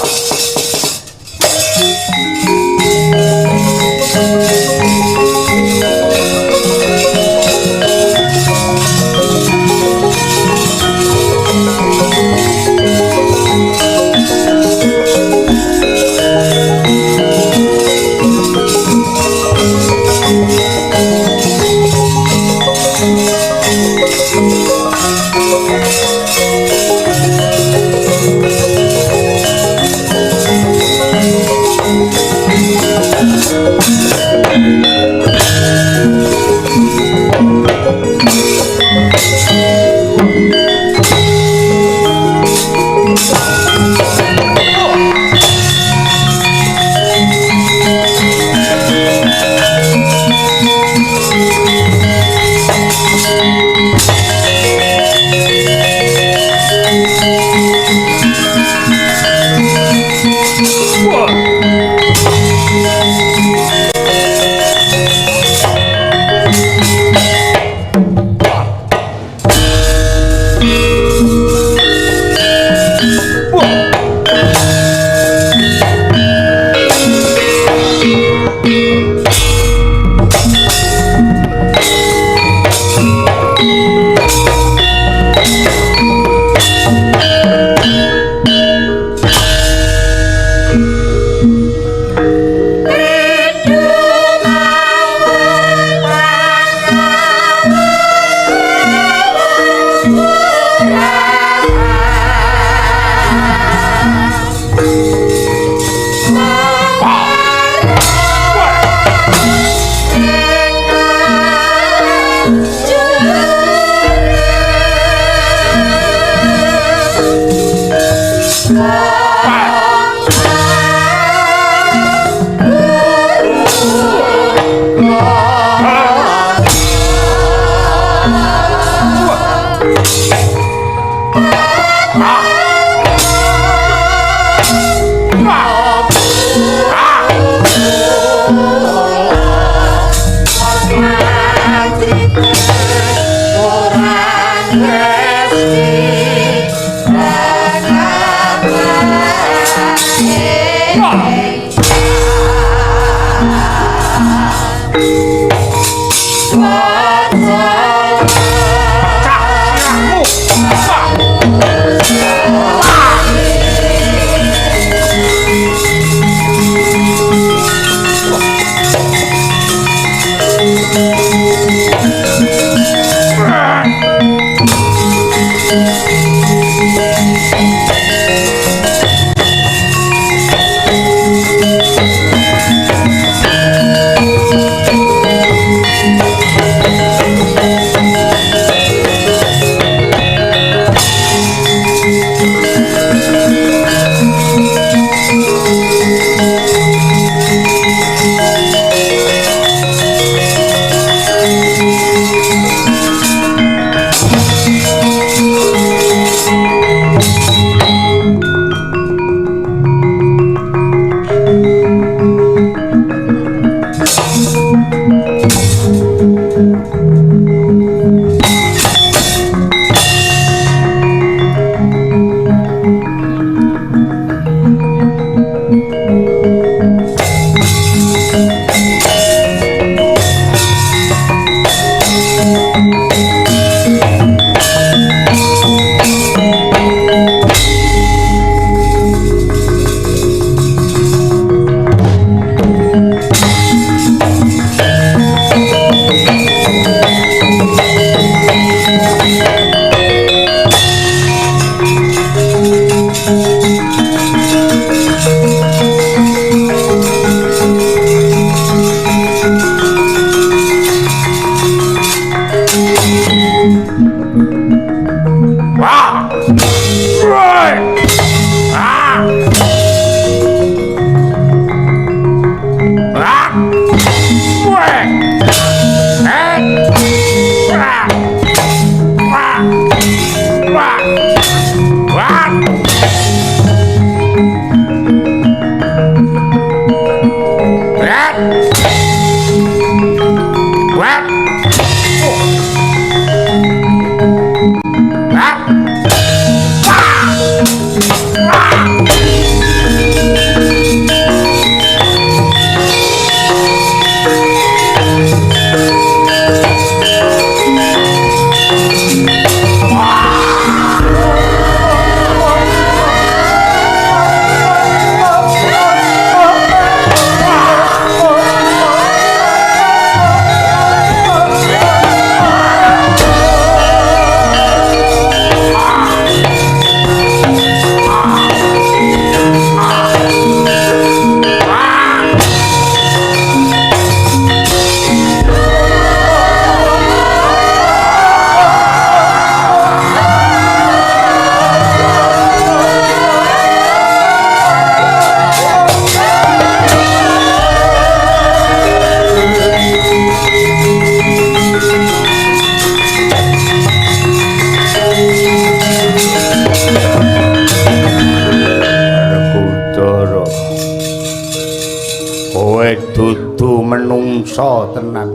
menungso tenan.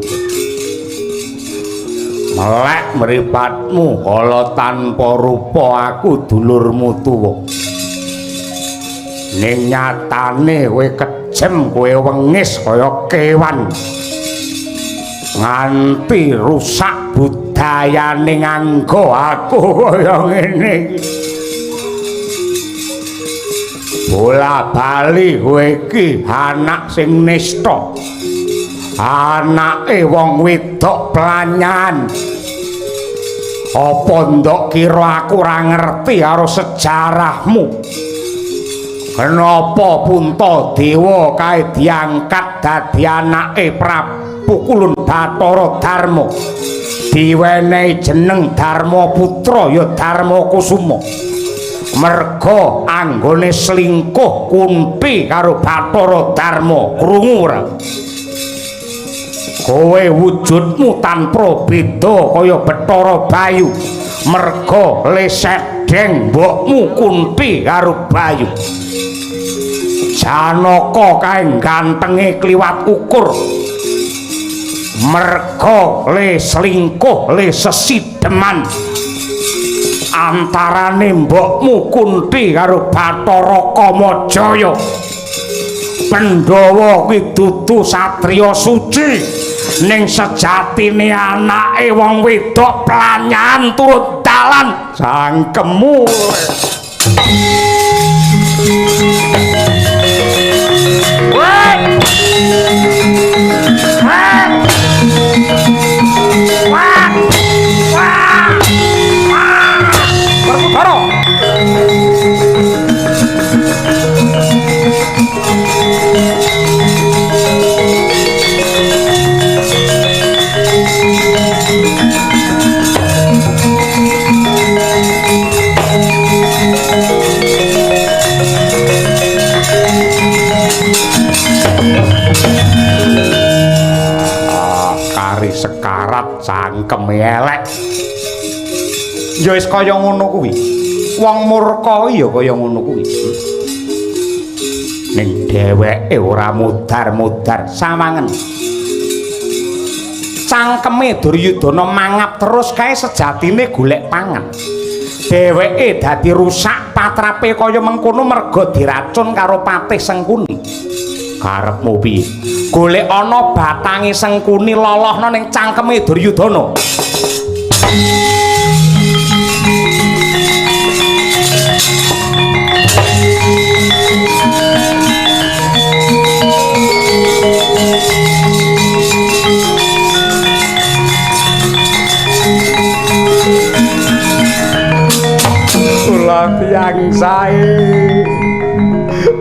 Melek mripatmu kala tanpa rupa aku dulurmu tuwa. Ning nyatane kowe kejem, kowe wengis kaya kewan. Nganti rusak budayane nganggo aku kaya ngene iki. Bola bali kowe iki anak sing nista. Anake wong wedok planyan. Apa ndok kira aku ora ngerti karo sejarahmu? Kenapa Puntadewa kae diangkat dadi anake Prabu Kulun Bathara Darma? Diwenehi jeneng Darmaputra ya Darmakusuma. Merga anggone slingkuh Kunti karo Bathara Darma. Krungu ora? Kowe wujudmu tanpa beda kaya Bathara Bayu. Merga lesedeng mbokmu Kunti karo Bayu. Janaka kae gantenge kliwat ukur. Merga le slingkuh le sesideman antarane mbokmu Kunti karo Bathara Kamajaya. Pandhawa kuwi dudu satriya suci. Ning sejatine anake wong wedok planyan turut dalan sangkemu. Perkutara cangkeme elek. Ya wis kaya ngono kuwi. Wong murka ya kaya ngono kuwi. Ning dheweke ora mudar-mudar sawangen. Cangkeme Duryudana mangap terus kae sejatine golek pangan. Dheweke dadi rusak patrape kaya mengkono merga diracun karo Patih Sengkuni. Karepmu piye? Golek ana batange Sengkuni lolohna ning cangkeme Duryudana. Kula tiyang sae,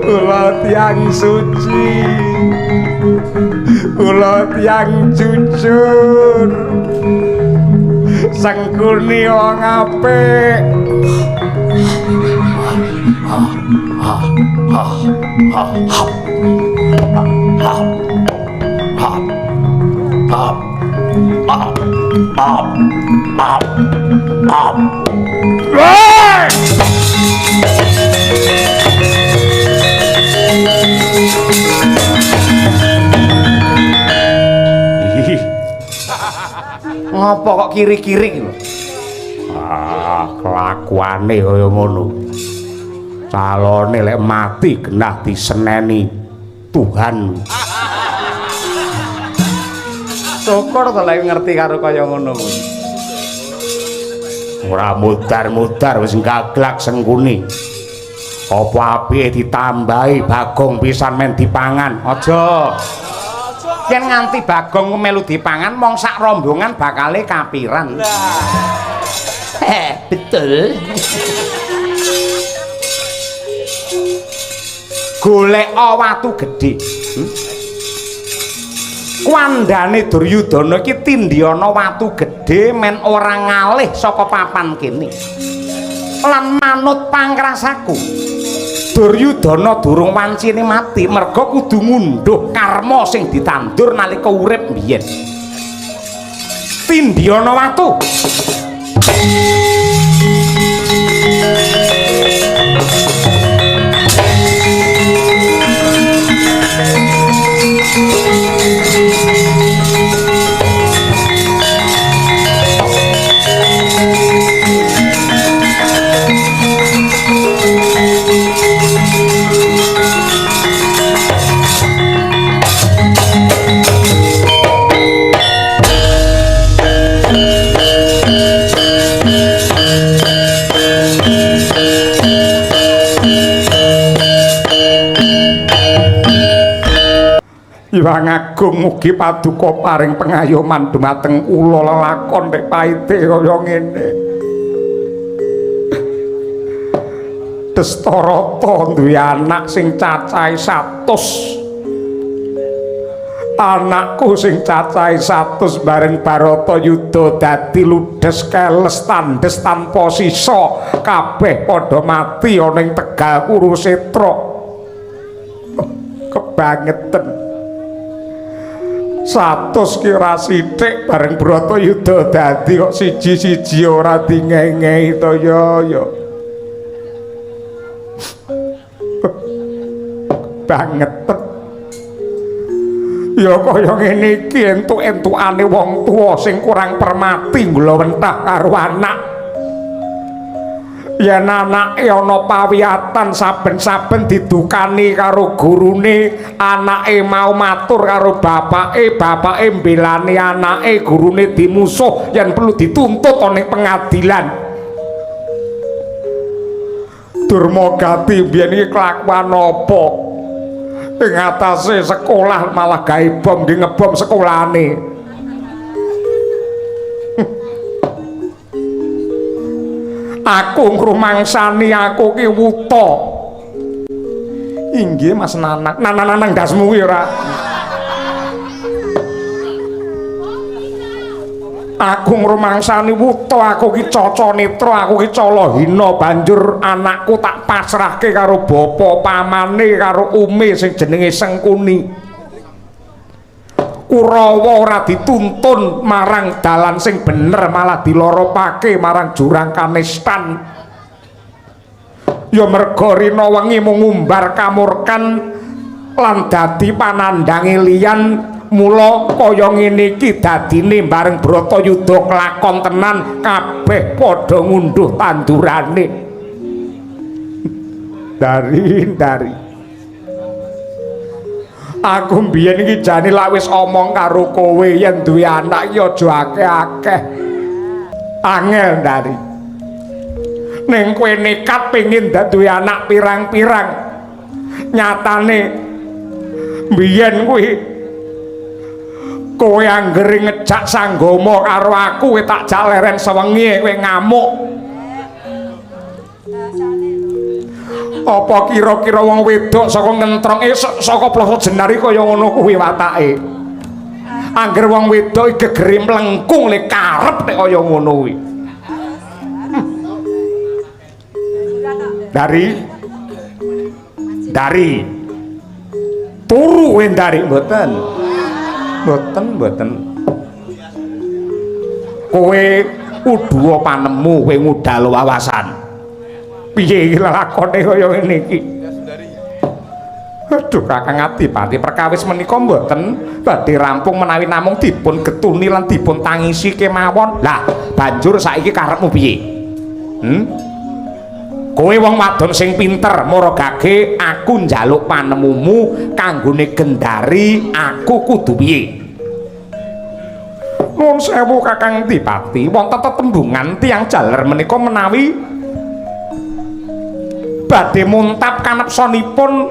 kula tiyang suci, kula tiyang jujur, Sengkuni wong apik. Ngopo kok kiri-kiri lho? Kelakuane kaya ngono. Calone lek mati genah diseneni Tuhan. Syukur to lek ngerti karo kaya ngono. Ora mudar-mudar wis gaglak Sengkuni. Apa apike ditambahi Bagong pisan men dipangan. Aja. Yen nganti Bagong melu dipangan mong sak rombongan bakale kapiran. Betul. Golek watu gedhe. Kuandane Duryudana iki tindhiana watu gedhe men ora ngalih saka papan kene. Lan manut pangrasaku Duryudana durung wancine mati merga kudu ngunduh karma sing ditandur nalika urip mbiyen. Tindhiana watu. Hyang Agung mugi paduka paring pengayoman dumateng kula lelakon nek paite kaya ngene. Destarata duwe anak sing cacahe 100. Anakku sing cacahe 100 bareng Baratayuda dadi ludes keles tandes tanpa sisa kabeh padha mati ana ing Tegal Kurusetra. Kebangetan 100 ki ora sithik bareng Bratayuda dadi kok siji-siji ora dingengehi to ya. Banget. Ya kaya ngene iki entuk-entukane wong tuwa sing kurang permati nglawentah karo anak. Yen anake ana pawiyatan saben-saben didukani karo gurune, anake mau matur karo bapake, bapake mbelani anake, gurune dimusuh yen perlu dituntut ana pengadilan. Durmagati biyen iki kelakuan apa? Ing atase sekolah malah gawe bom di ngebom sekolahane. Aku ngrumangsani aku ki wuta. Inggih Mas Nanak, nanang dasmu kuwi ora. Aku ngrumangsani wuta, aku ki Caca Netra, aku ki Cala Hina, banjur anakku tak pasrahke karo bapa pamane karo ume sing jenenge Sengkuni. Kurawa ora dituntun marang dalan sing bener malah diloropake marang jurang kanistan. Ya merga rina wengi mung ngumbar kamurkan lan dadi panandange liyan mula kaya ngene iki dadine bareng Bratayuda kelakon tenan kabeh padha ngunduh tandurane. Dari aku mbiyen iki jane lak wis omong karo kowe yen duwe anak ya aja akeh-akeh. Angel dari. Ning kowe nekat pengin duwe anak pirang-pirang. Nyatane mbiyen kowe anggere ngejak sanggama karo aku kowe tak jak leren sewengi kowe ngamuk. Apa kira-kira wong wedok saka ngentrong saka plosok jenari kaya ngono kuwi watake. Angger wong wedok gegere mlengkung le karep nek kaya ngono kuwi. Dari turu dari mboten. Kowe uduwa panemu kowe ngudal wawasan. Piye iki lakone kaya ngene iki? Aduh Kakang Adipati perkawis menika mboten badhe rampung menawi namung dipun getuni lan dipun tangisi kemawon. Lah banjur saiki karepmu piye? Kowe wong wadon sing pinter, mara gage aku njaluk panemumu kanggone Gendari, aku kudu piye? Nuwun sewu Kakang Adipati, wonten tetembungan tiyang jaler menika menawi badhe muntap kanepsanipun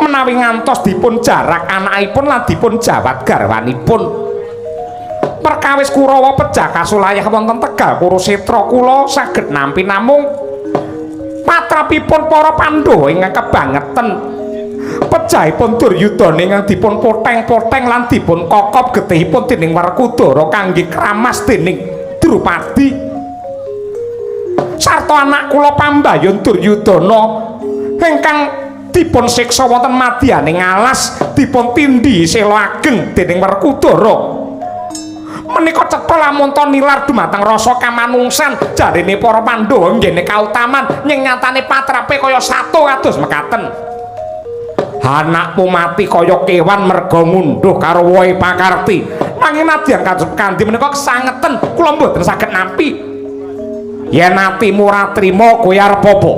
menawi ngantos dipun jarak anakipun lan dipun jawat garwanipun. Perkawis Kurawa pejah kasulayah wonten Tegal Kurusetra kula saged nampi namung patrapipun para Pandhawa ingkang kebangeten. Pejahipun Duryudana ingkang dipun poteng-poteng lan dipun kokop getihipun dening Werkudara kangge kramas dening Drupadi. Sarta anak kula Pambayun Duryudana ingkang dipun siksa wonten madyaning alas dipun tindhi sela ageng dening Werkudara. Menika cetha lamun ta nilar dumateng rasa kamanungsan jarene para Pandhawa nggene kautaman ning nyatane patrape kaya satu kados mekaten. Anakmu mati kaya kewan merga ngunduh karo wohe pakarti. Nanging nadyan kanthi menika kesangeten kula mboten saged nampi. Yen atimu ora trima kowe arep apa?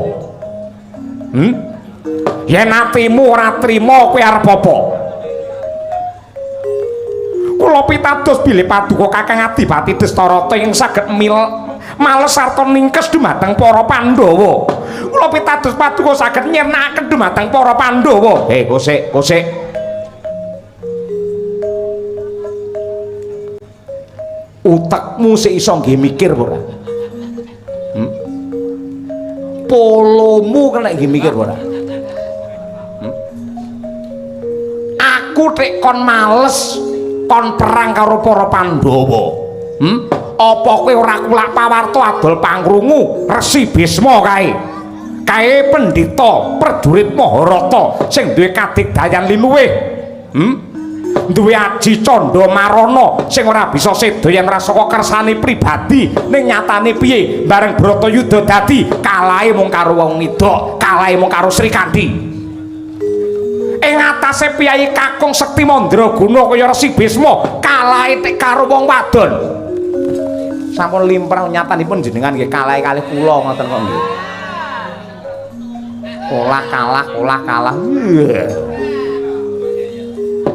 Yen atimu ora trima kowe arep apa? Kula pitados bilih paduka Kakang Adipati Dastarata ing saged males sarta ningkes dumateng para Pandhawa. Kula pitados paduka saged nyernakaken dumateng para Pandhawa. Kosik. Utekmu sik iso nggih mikir ora? Polomu kena nggih mikir ora? Aku tek kon males kon perang karo para Pandhawa. Apa kowe ora kulak pawarta adol pangrungu Resi Bisma kae? Kae pendhita prajurit Maharata sing duwe kadigdayan liluwih. Duwe aji candha marana sing ora bisa seda yen ora saka kersane pribadi. Ning nyatane piye? Bareng Bratayuda dadi kalahe mung karo wong wedok, kalahe mung karo Srikandhi. Ing atase Piyai Kakung Sekti Mandraguna kaya Resi Bisma, kalahe tek karo wong wadon. Sampun limprah nyatanipun jenengan nggih kalahe kalih kula ngoten kok nggih. Olah kalah.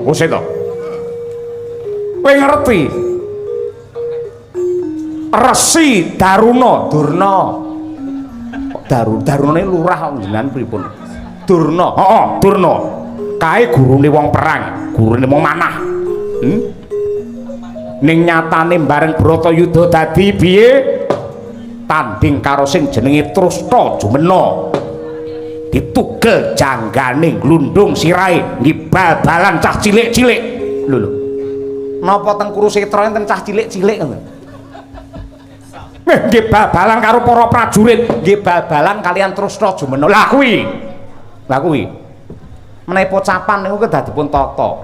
Wis to. Kowe ngerti? Resi Durna. Darunane lurah jenengan pripun? Durna. Heeh, Durna. Kae gurune wong perang, gurune wong manah. Ning nyatane bareng Bratayuda dadi piye? Tanding karo sing jenenge Trusna Jumena. Ditugel janggane glundung sirahe nggih bal-balan cah cilik-cilik. Lho. Napa teng Kurusetra enten cah cilik-cilik ngoten? Nggih bal-balan karo para prajurit, nggih bal-balan kalian Trusna Jumena. Lah kuwi. Menawi pocapan niku kedadipun tata.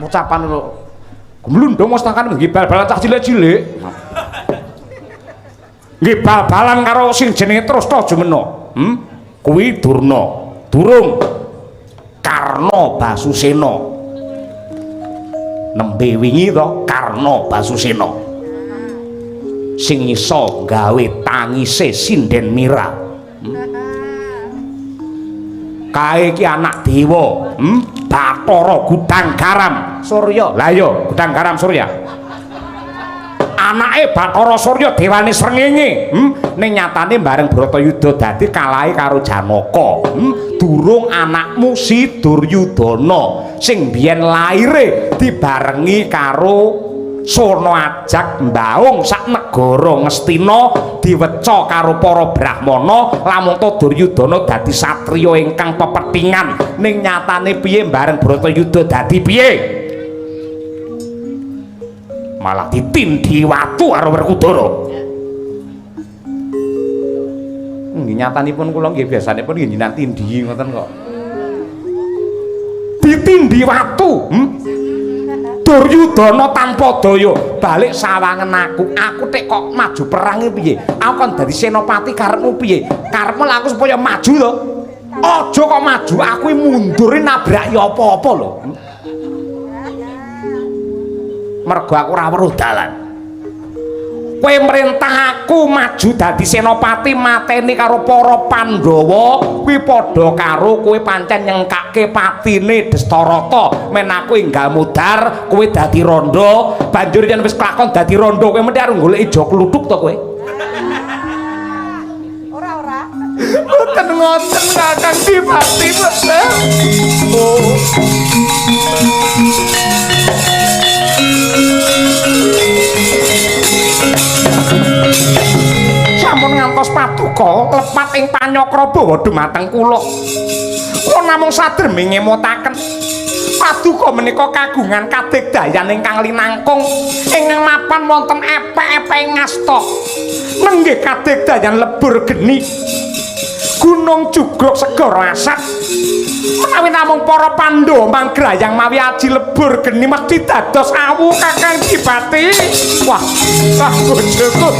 ucapan lho. Gemlundung mesti kan nggih bal-balan cah cilik-cilik. Nggih bal-balan karo sing jenenge Trusna Jumena. Kuwi Durna. Durung Karna Basusena. Nembe wingi to Karna Basusena. Sing iso gawe tangise sinden Mira. Kae iki anak dewa, Bathara Gudang Garam Surya. Lah iya, Gudang Garam Surya. Anake Bathara Surya dewane srengenge, ning nyatane bareng Bratayuda dadi kalahe karo Janaka. Durung anakmu si Duryudana sing biyen laire dibarengi karo Sono ajak mbaung sak negara Ngastina diweca karo para Brahmana lamun to Duryudana dadi satriya ingkang pepethingan ning nyatane piye bareng Bratayuda dadi piye malah ditindhi watu karo Werkudara. Nggih nyatanipun kula nggih biasanipun nggih njenengan tindhi ngoten kok. Ditindhi watu, Duryudana tanpa daya balik sawangen aku tek kok maju perang piye? Aku kan dadi senopati karepmu piye? Karepmu lha aku supaya maju to. Aja kok maju, aku mundur nabrak ya apa-apa lho. Mergo aku ora weruh dalan. Kowe merintah aku maju dadi senopati mateni karo para Pandhawa kuwi padha karo kowe pancen nyengkake patine Dastarata men aku enggal mudhar kowe dadi randha banjur yen wis kelakon dadi randha kowe mesti arep goleki ijo kluthuk to kowe. Ora Mboten ngoten Kakang Dipati. Oh. Sampun ngantos paduka lepat ing Panyokrabawa dumateng kula. Kula namung sadreme ngemutaken paduka menika kagungan kadigdayan ingkang linangkung ingkang mapan wonten epek-epek ngasta. Nenggih kadigdayan lebur geni Gunung Jugruk Segara Asat. Menawi namung para Pandhawa manggrayang mawi aji lebur geni mesti dados awu Kakang Dipati. Wah bojoku.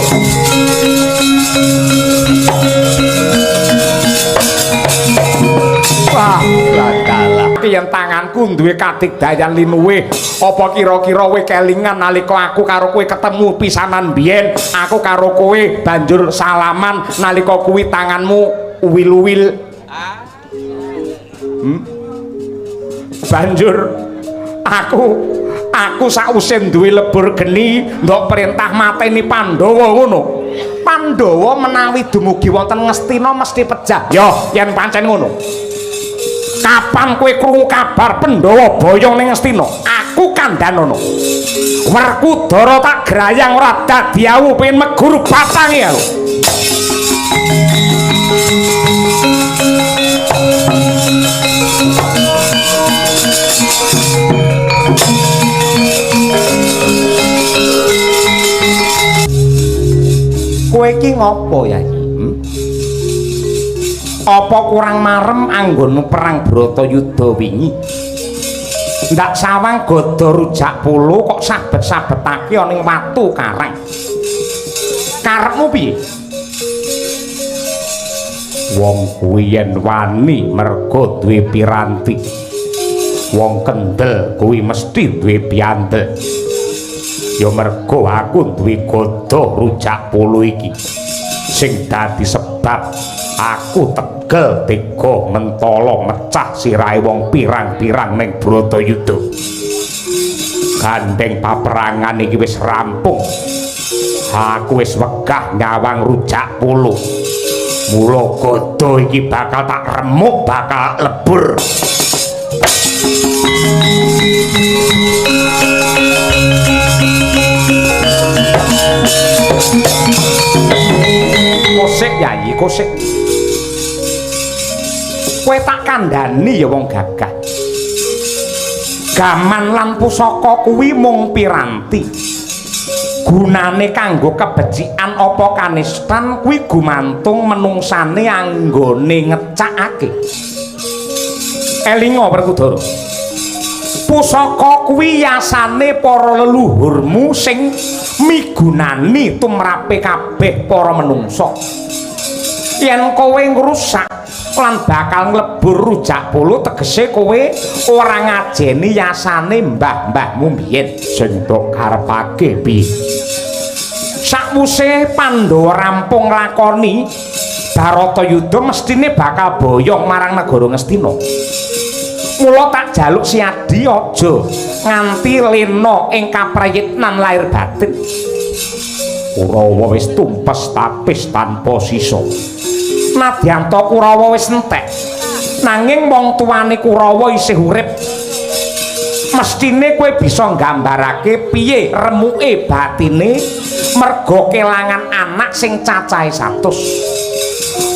Wah, ladalah. Yen tanganku duwe kadigdayan linuwih, apa kira-kira kowe kelingan nalika aku karo kowe ketemu pisanan biyen, aku karo kowe banjur salaman nalika kuwi tanganmu uwil-uwil. Banjur aku sakwise duwe lebur geni ndok perintah mateni Pandhawa ngono. Pandhawa menawi dumugi wonten Ngastina mesti pejah. Yo, yen pancen ngono. Kapan kowe krungu kabar Pandhawa boyong ning Ngastina? Aku kandhanono. Werkudara tak grayang ora dadi awu pengen meguru batange aku. Kowe iki ngopo ya iki? Apa kurang marem anggonmu perang Bratayuda wingi? Ndak sawang gada rujak polo kok sabet-sabetake ning watu karang. Karepmu piye? Wong kuwi yen wani merga duwe piranti. Wong kendel kuwi mesti duwe piandel. Ya mergo aku duwe gada rujak polo iki sing dadi sebab aku tegel tega mentala mecah sirahe wong pirang-pirang ning Bratayuda. Gandeng paperangan iki wis rampung. Aku wis wegah nyawang rujak polo. Mula gada iki bakal tak remuk, bakal lebur. Kosek Yayi, kosek. Kowe tak kandhani ya wong gagah. Gaman lan pusaka kuwi mung piranti. Gunane kanggo kebecikan apa kanistan kuwi gumantung menungsane anggone ngecakake. Elinga Werkudara. Pusaka kuwi yasane para leluhurmu sing migunani tumrape kabeh para menungsa. Yen kowe ngrusak lan bakal nglebur rujak polo tegese kowe ora ngajeni yasane mbah-mbahmu biyen. Sing tok karepake piye? Sakwuse Pandhawa rampung nglakoni Baratayuda mestine bakal boyong marang negara Ngastina. Mula tak jaluk si Adi aja nganti lena ing kaprayitnan lahir batin. Kurawa wis tumpes tapis tanpa sisa. Nadyan to Kurawa wis entek, nanging wong tuane Kurawa isih urip. Mestine kowe bisa nggambarake piye remuke batine merga kelangan anak sing cacahe 100.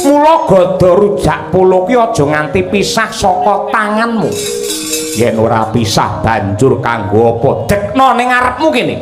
Mula gada rujak polo ki aja nganti pisah saka tanganmu. Yen ora pisah banjur kanggo apa? Dekno ning ngarepmu kene.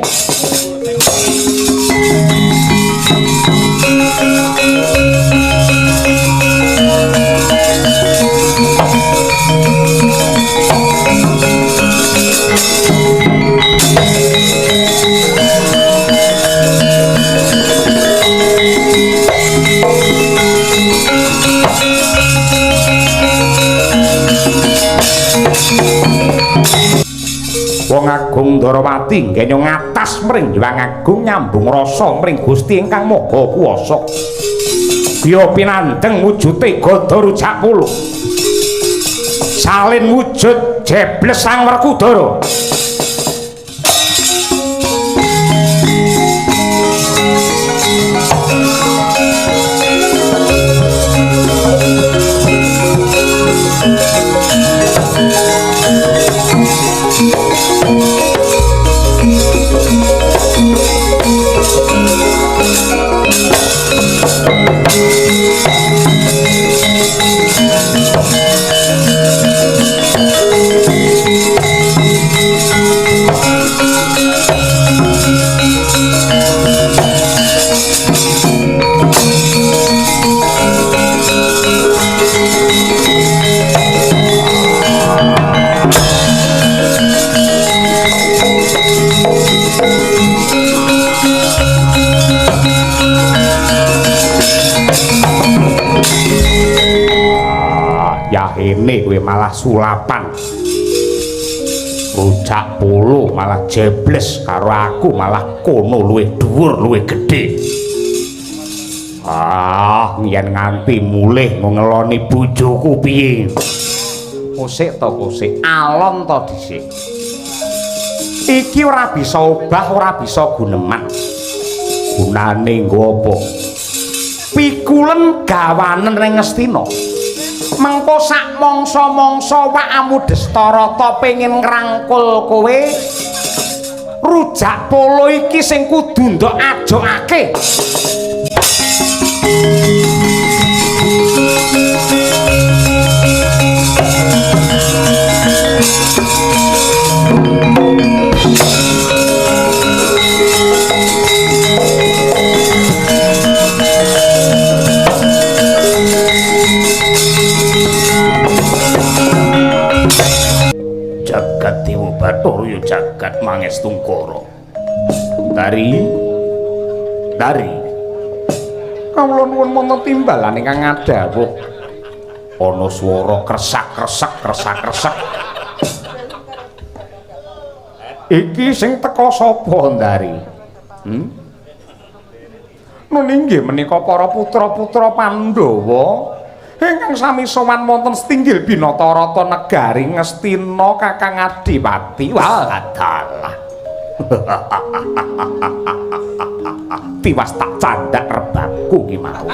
Wong Agung Darawati nggenya ngatas mring Hyang Agung nyambung rasa mring Gusti ingkang Maha Kuwasa. Griya pinandeng wujute gada rujak polo. Salin wujud jebles Sang Werkudara. Yahene kowe malah sulapan. Rujak polo malah jebles karo aku malah kono luwih dhuwur luwih gedhe. Yen nganti mulih ngeloni bojoku piye? Kosik to kosik, alon to dhisik. Iki ora bisa obah, ora bisa guneman. Gunane nggo apa? Pikulen gawanen ring Ngastina. Mengko sak mangsa-mangsa wakamu Destarata pengin ngrangkul kowe. Rujak polo iki sing kudu ndok ajokake. Jagat Dewa Bathara ya jagat Mangestungkara. Dari kawula nuwun wonten timbalan ingkang ngadhawuh ana swara kresak-kresek. Iki sing teka sapa Ndari? Nun inggih menika para putra-putra Pandhawa ingkang sami sowan wonten setinggil Binatarata negari Ngastina Kakang Adipati. Wadalah. Tiwas tak candak rebabku ki mau.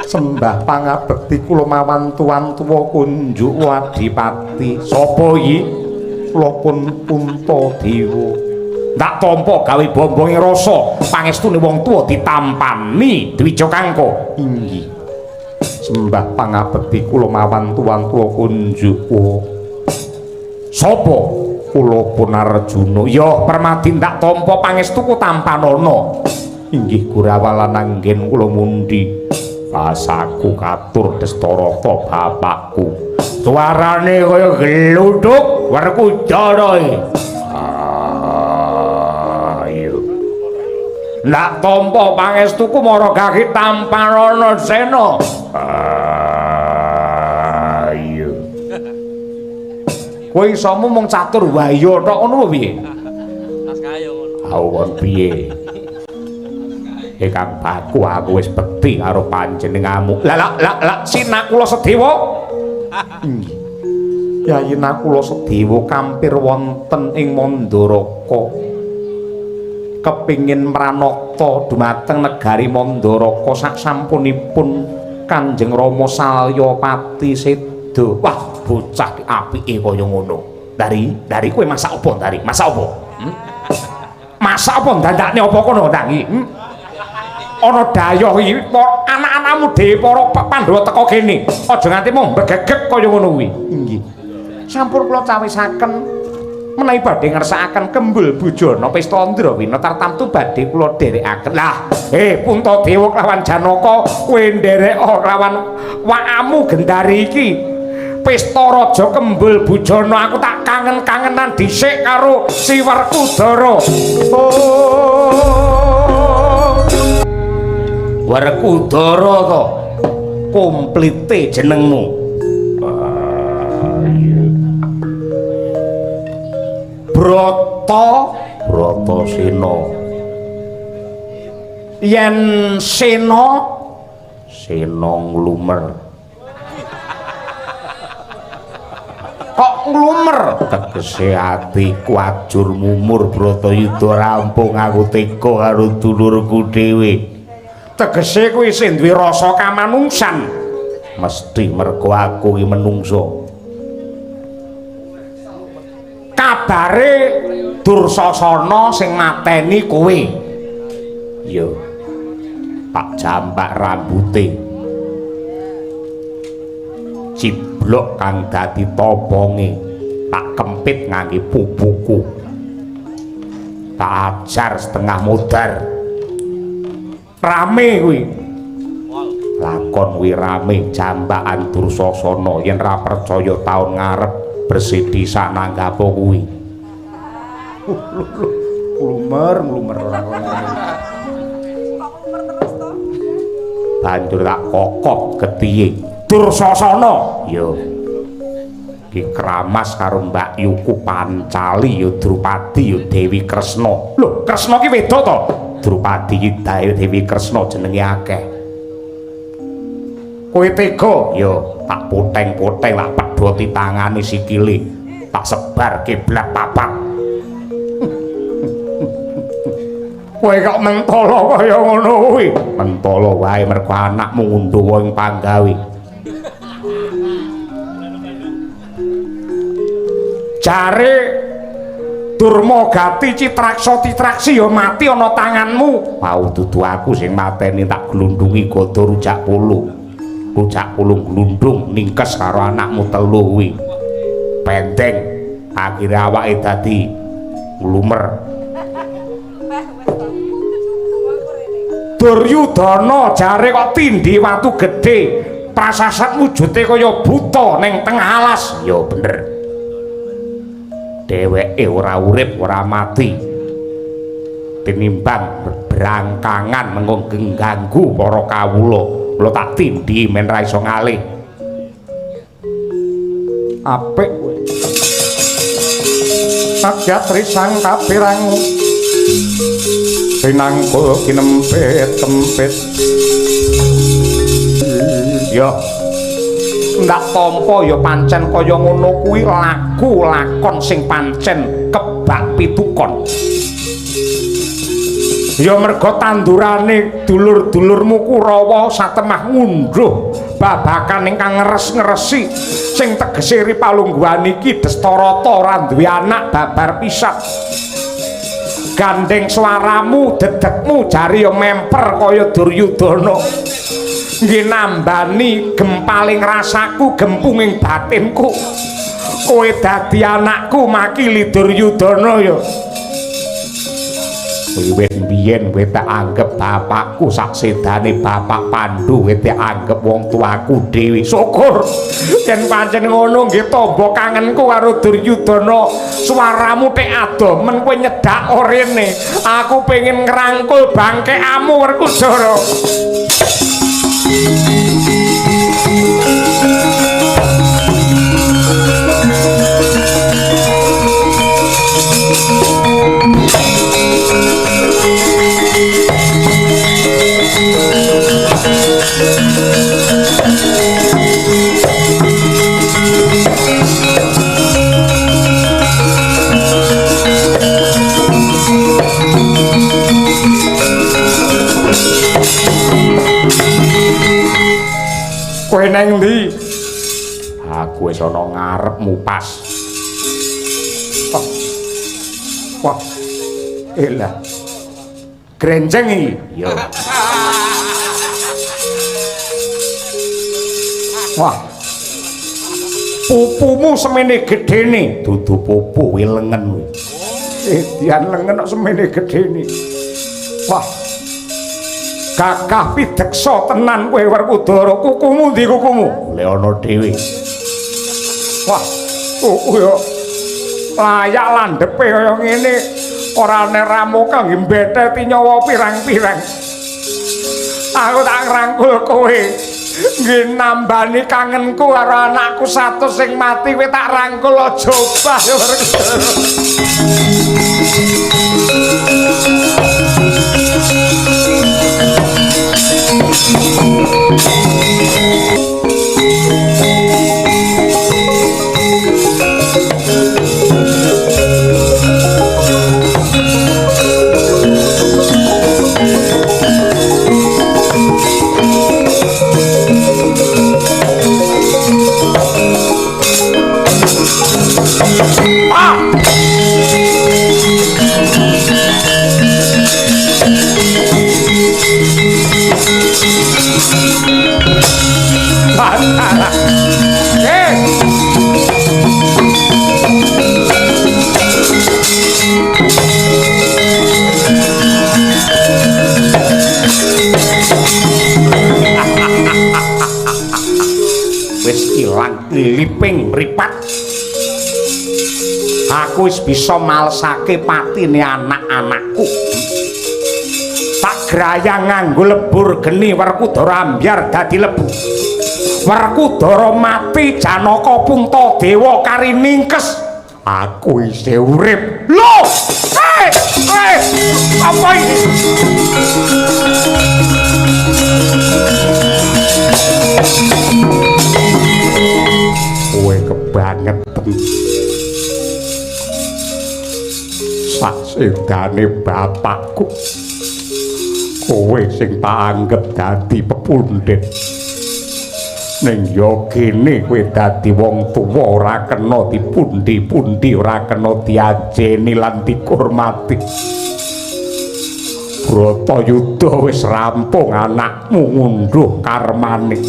Sembah pangabekti kula mawan tuan tuwa kunjuk Adipati. Sapa iki? Kula pun Puntadewa. Ndak tampa gawe bombonge rasa pangestune wong tuwa ditampani Dwija Kangka. Inggih. Sembah pangabekti kula mawan tuan tuwa kunjuk. Sapa? Kula pun Arjuna. Ya Permadi ndak tampa pangestuku tampanana. Inggih Gurawalan anggen kula mundi. Pasaku katur Destarata bapakku. Suarane kaya gluduk Werkudara. Ayo. Ndak tampa pangestuku mara gaki Tamparana Sena. Ayo. Kowe iso mung catur wahya tok ngono piye? Tas kaya ngono. Awon piye? Kang Baku aku wis bekti karo panjenenganmu. Lah Sinakula Sedewa. Yayi Nakula Sedewa kampir wonten ing Mandaraka. Kepingin mranakta dumateng negari Mandaraka saksampunipun Kanjeng Rama salya pati seda. Wah, bocah apike kaya ngono. Dari kowe masak apa, Dari? Masak apa? Masak apa dandakne apa kono, Dari? Ana dayoh iki anak-anakmu dhewe para Pandhawa teka kene. Aja nganti mung begegek kaya ngono kuwi. Nggih. Sampun kula cawisaken menawi badhe ngersakaken Kembul Bujana Pesta Ndrawina tartamtu badhe kula dherekaken. Lah, Puntadewa kelawan Janaka kowe nderek kelawan wakamu Gendari iki. Pesta Raja Kembul Bujana aku tak kangen-kangenan dhisik karo Si Werkudara. Werkudara to komplite jenengmu. Bratasena. Yen Sena nglumer. Kok nglumer? Tegese atiku ajur mumur Bratayuda rampung aku teka karo dulurku dhewe. Tegese kuwi sing duwe rasa kamanungsan. Mesti mergo aku iki menungso. Kabare Dursasana sing mateni kowe. Yo. Tak jambak rambute. Ciblok kang dadi toponge tak kempit ngangge pupuku. Tak ajar setengah modar. Rame kuwi. Lakon kuwi rame jambakan Dursasana yen ra percaya taun ngarep bersidi sak nanggapo kuwi. Nglumer ora ngono. Banjur tak kokop getihe. Dursasana. Yo. Ki kramas karo Mbak Yuku Pancali yo Drupadi yo Dewi Kresna. Lho, Kresna ki wedok to? Drupadi ki Dewi Kresna jenenge akeh. Kowe tega? Yo, tak poteng-poteng tak pedhoti tangane sikile. Tak sebar kiblat papak. Kowe kok mentolo kaya ngono kuwi? Mentolo wae mergo anakmu ngunduh ing panggawe. Jare Durmagati Citraksa-Citraksi ya mati ana tanganmu. Mau dudu aku sing mateni tak glundungi gada rujak pulu. Rujak pulu glundung ningkes karo anakmu telu kuwi. Pendeng akhire awake dadi nglumer. Duryudana jare kok tindhi watu gedhe, prasasat wujute kaya buta ning tengah alas. Ya bener. Dheweke ora urip, ora mati. Tinimbang berangkangan mengko ngganggu para kawula, kula tak tindhi men ra iso ngalih. Apik kowe. Sagyatri sang kapirang pinangkul kinempet-tempet. Ya ndak tampa ya pancen kaya ngono kuwi laku lakon sing pancen kebak pitukon. Ya merga tandurane dulur-dulurmu Kurawa satemah ngunduh babakan ingkang ngeres-ngeresi sing tegese Ripalungguhan iki Destarata ora duwe anak babar pisan. Gandeng swaramu dedekmu jari ya memper kaya Duryudana. Nggih nambani gempaling rasaku gempunging batinku. Kowe dadi anakku makili Duryudana ya. Wiwit biyen kowe tak anggap bapakku sak sedane Bapak Pandu, kowe tak anggap wong tuaku dhewe. Syukur yen pancen ngono nggih tamba kangenku karo Duryudana. Swaramu tek adomen kowe nyedak orene. Aku pengen ngrangkul bangkekamu Werkudara. Kowe nang ndi? Aku wis ana ngarepmu pas. Wah. Elah. Grenjeng iki. Yo. Wah. Pupumu semene gedene, dudu pupu kuwi lengen kuwi. Dian lengen kok semene gedene. Wah. Gagah pideksa tenan kowe Werkudara. Kukumu ndi kukumu? Le ana dhewe. Wah, kuku yo layak landhepe kaya ngene. Ora nek ramuka nggih mbetheti nyawa pirang-pirang. Aku tak ngrangkul kowe. Nggih nambani kangenku karo anakku satu sing mati kowe tak rangkul aja obah ya Werkudara. Liliping mripat. Aku wis bisa malesake patine anak-anakku. Tak grayang nganggo lebur geni Werkudara ambyar dadi lebu. Werkudara mati Janaka Puntadewa kari ningkes. Aku isih urip. Loh! Apa iki? Kowe kebangetan. Sasedane bapakku. Kowe sing tak anggap dadi pepundhen. Ning yo kene kowe dadi wong tuwa ora kena dipundi-pundi, ora kena diajeni lan dihormati. Bratayuda wis rampung anakmu ngunduh karmane.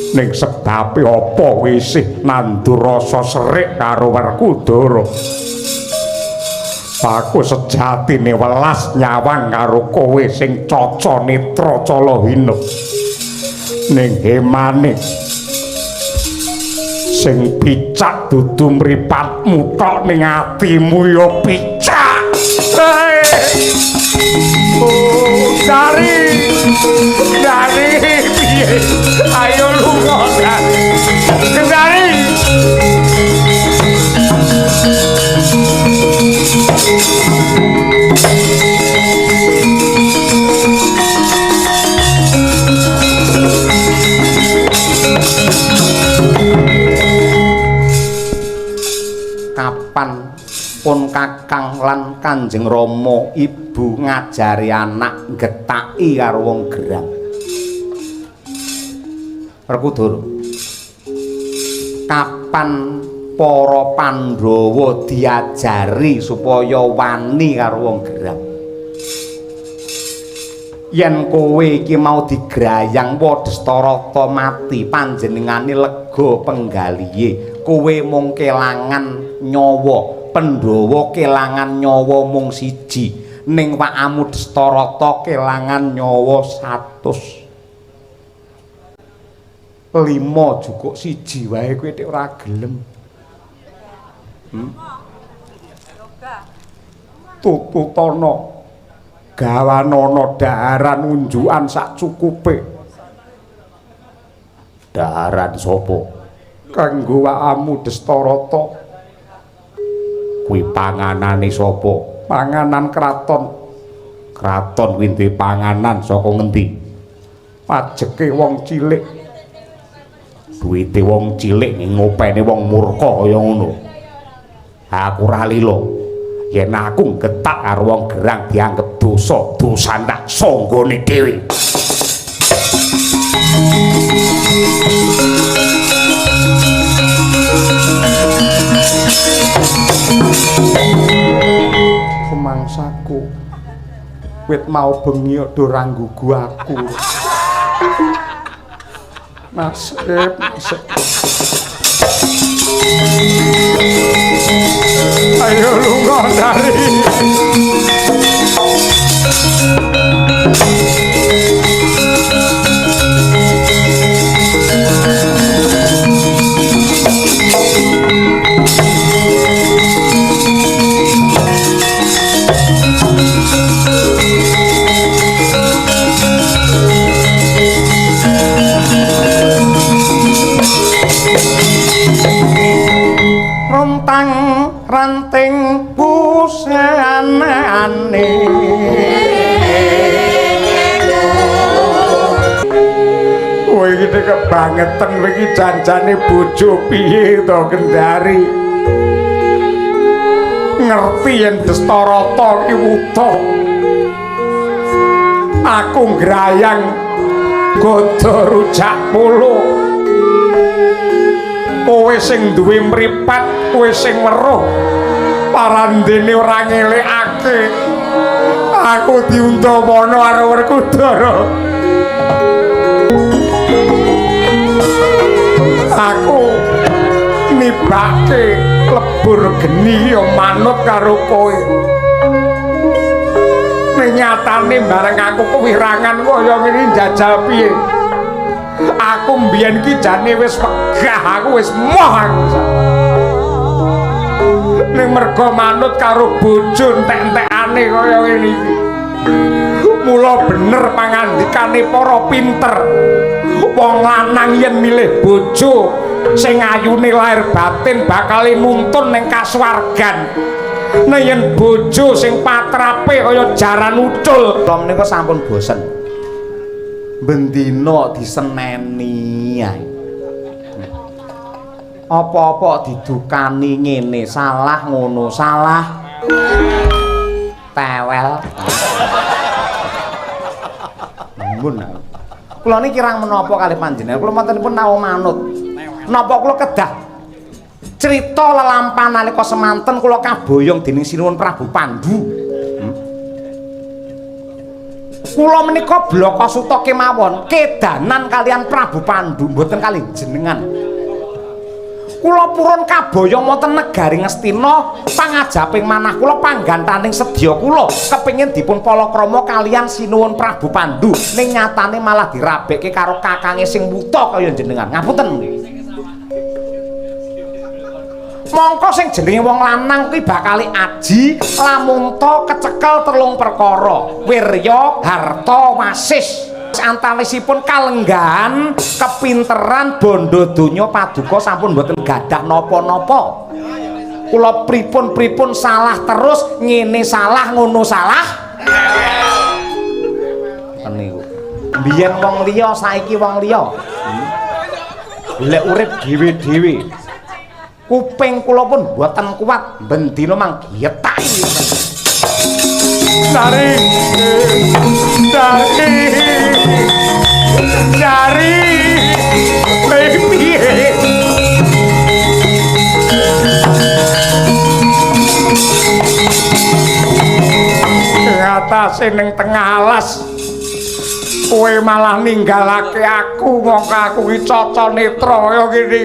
Ning sebabe apa wisih nandur rasa serik karo Werkudara. Aku sejatine welas nyawang karo kowe sing caca netra calahina. Ning hemane sing picak dudu mripatmu tok ning atimu ya picak. Dari piye? Ayo lunga Dari. Kapan pun Kakang lan Kanjeng Rama ibu ngajari anak getaki karo wong gerang. Werkudara, kapan para Pandhawa diajari supaya wani karo wong gerang? Yen kowe iki mau digrayang Wadestarata mati, panjenengane lega penggalihe, kowe mung kelangan nyawa. Pandhawa kelangan nyawa mung siji. ning Pak Amudestarata kelangan nyawa 100. 5 jukuk siji wae kowe nek ora gelem. Tututana gawanana daharan unjukan sak cukupe. Daharan sapa? Kanggo Pak Amudestarata. Kuwi panganane sapa? Panganan kraton. Kraton kuwi duwe panganan saka ngendi? Pajeke wong cilik. Duwite wong cilik ngopeni wong murka kaya ngono. Aku ora lila. Yen aku getak karo wong gerang dianggep dosa, dosan tak sanggane dhewe. Pemangsaku wit mau bengi do ranggugu aku. Nasib. Ayo lunga dari. Rontang ranting busanane kowe iki kebangetan kowe iki janjane bojo piye to Kendari ngerti yen Destarata iki wuta aku ngrayang godo rujak polo kowe sing duwe mripat kowe sing weruh parandene ora ngelekake aku diuntawana karo Werkudara aku nibake lebur geni ya manut karo kowe ning nyatane bareng aku kewirangan kaya ngene njajal piye aku mbiyen ki jane wis wegah aku wis moh aku ning merga manut karo bojo entek-entekane kaya ngene iki mula bener pangandikane para pinter wong lanang yen milih bojo sing ayune lahir batin bakal nuntun ning kasuwargan nek yen bojo sing patrape kaya jaran ucul kula menika sampun bosen bendina diseneni ae apa-apa didukani ngene salah ngono salah tewel mun kula niki kirang menapa kalih panjenengan kula montenipun nawa manut napa kula kedah crita lelampahan nalika semanten kula kaboyong dening Sinuwun Prabu Pandhu kula menika blaka suta kemawon kedanan kalian Prabu Pandhu mboten kalih jenengan kula purun kaboyong wonten negari Ngastina pangajaping manah kula panggantaning sedya kula kepengin dipun palakrama kalian Sinuwun Prabu Pandhu ning nyatane malah dirabekke karo kakange sing wuta kaya jenengan ngapunten mongko sing jenenge wong lanang kuwi bakal aji lamun to kecekel telung perkara wirya harta wasis antawisipun kalenggahan kepinteran bondo donya paduka sampun mboten gadah napa-napa kula pripun salah terus ngene salah ngono salah niku biyen wong liya saiki wong liya lek urip dhewe-dhewe kuping kula pun mboten kuat bendina mang getaki dari piye ngatasi ning tengah alas kowe malah ninggalake aku mongko aku iki caca netra kaya ngene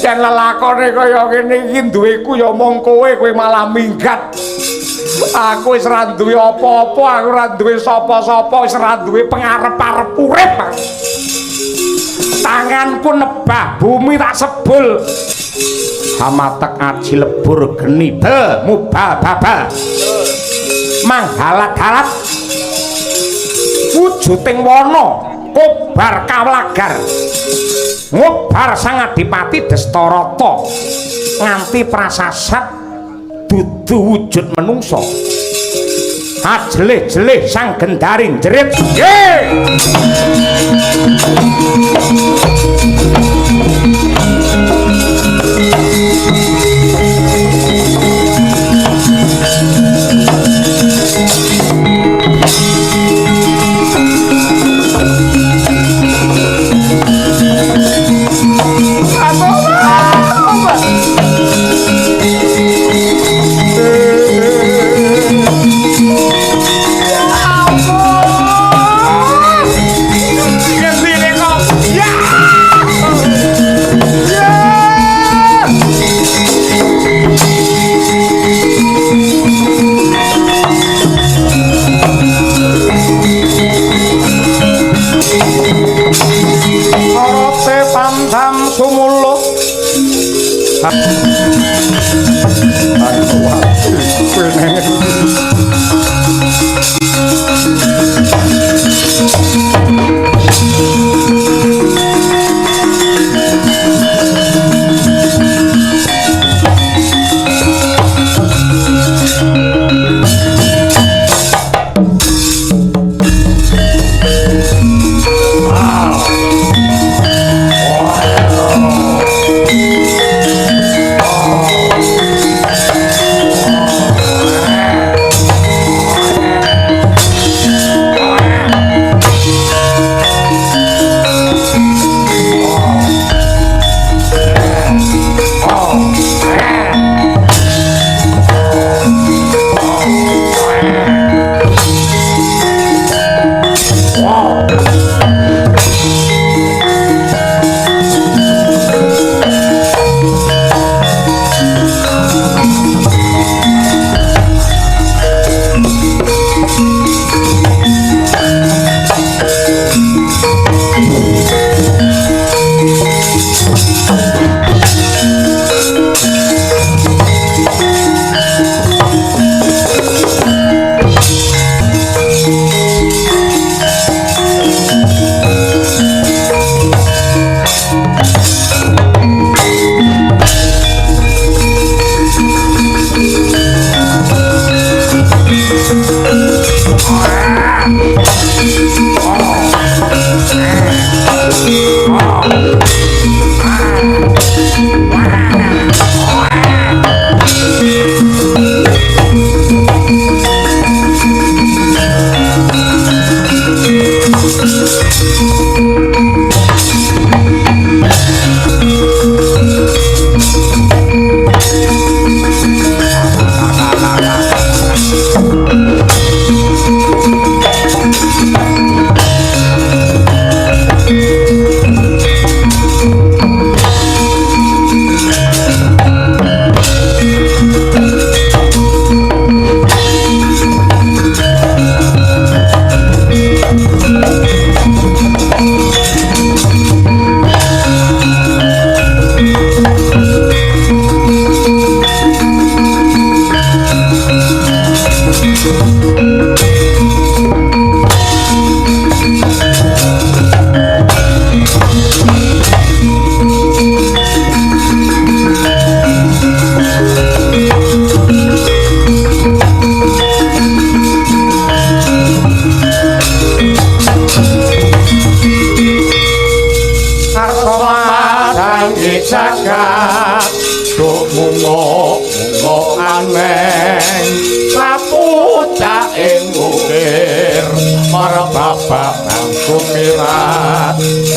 yen lelakone kaya ngene iki duweku ya mung kowe malah minggat Aku wis ora duwe apa-apa, aku ora duwe sapa-sapa, wis ora duwe pengarep-arep urip. Tanganku nebah bumi tak sebul. Hamatek aji lebur geni mubah baba. Manghalat-halat wujuding wana kobar kawlagar. Ngobar sang adipati Destarata nganti prasasat dudu wujud menungso. Ajelih-jelih sang gendaring jerit.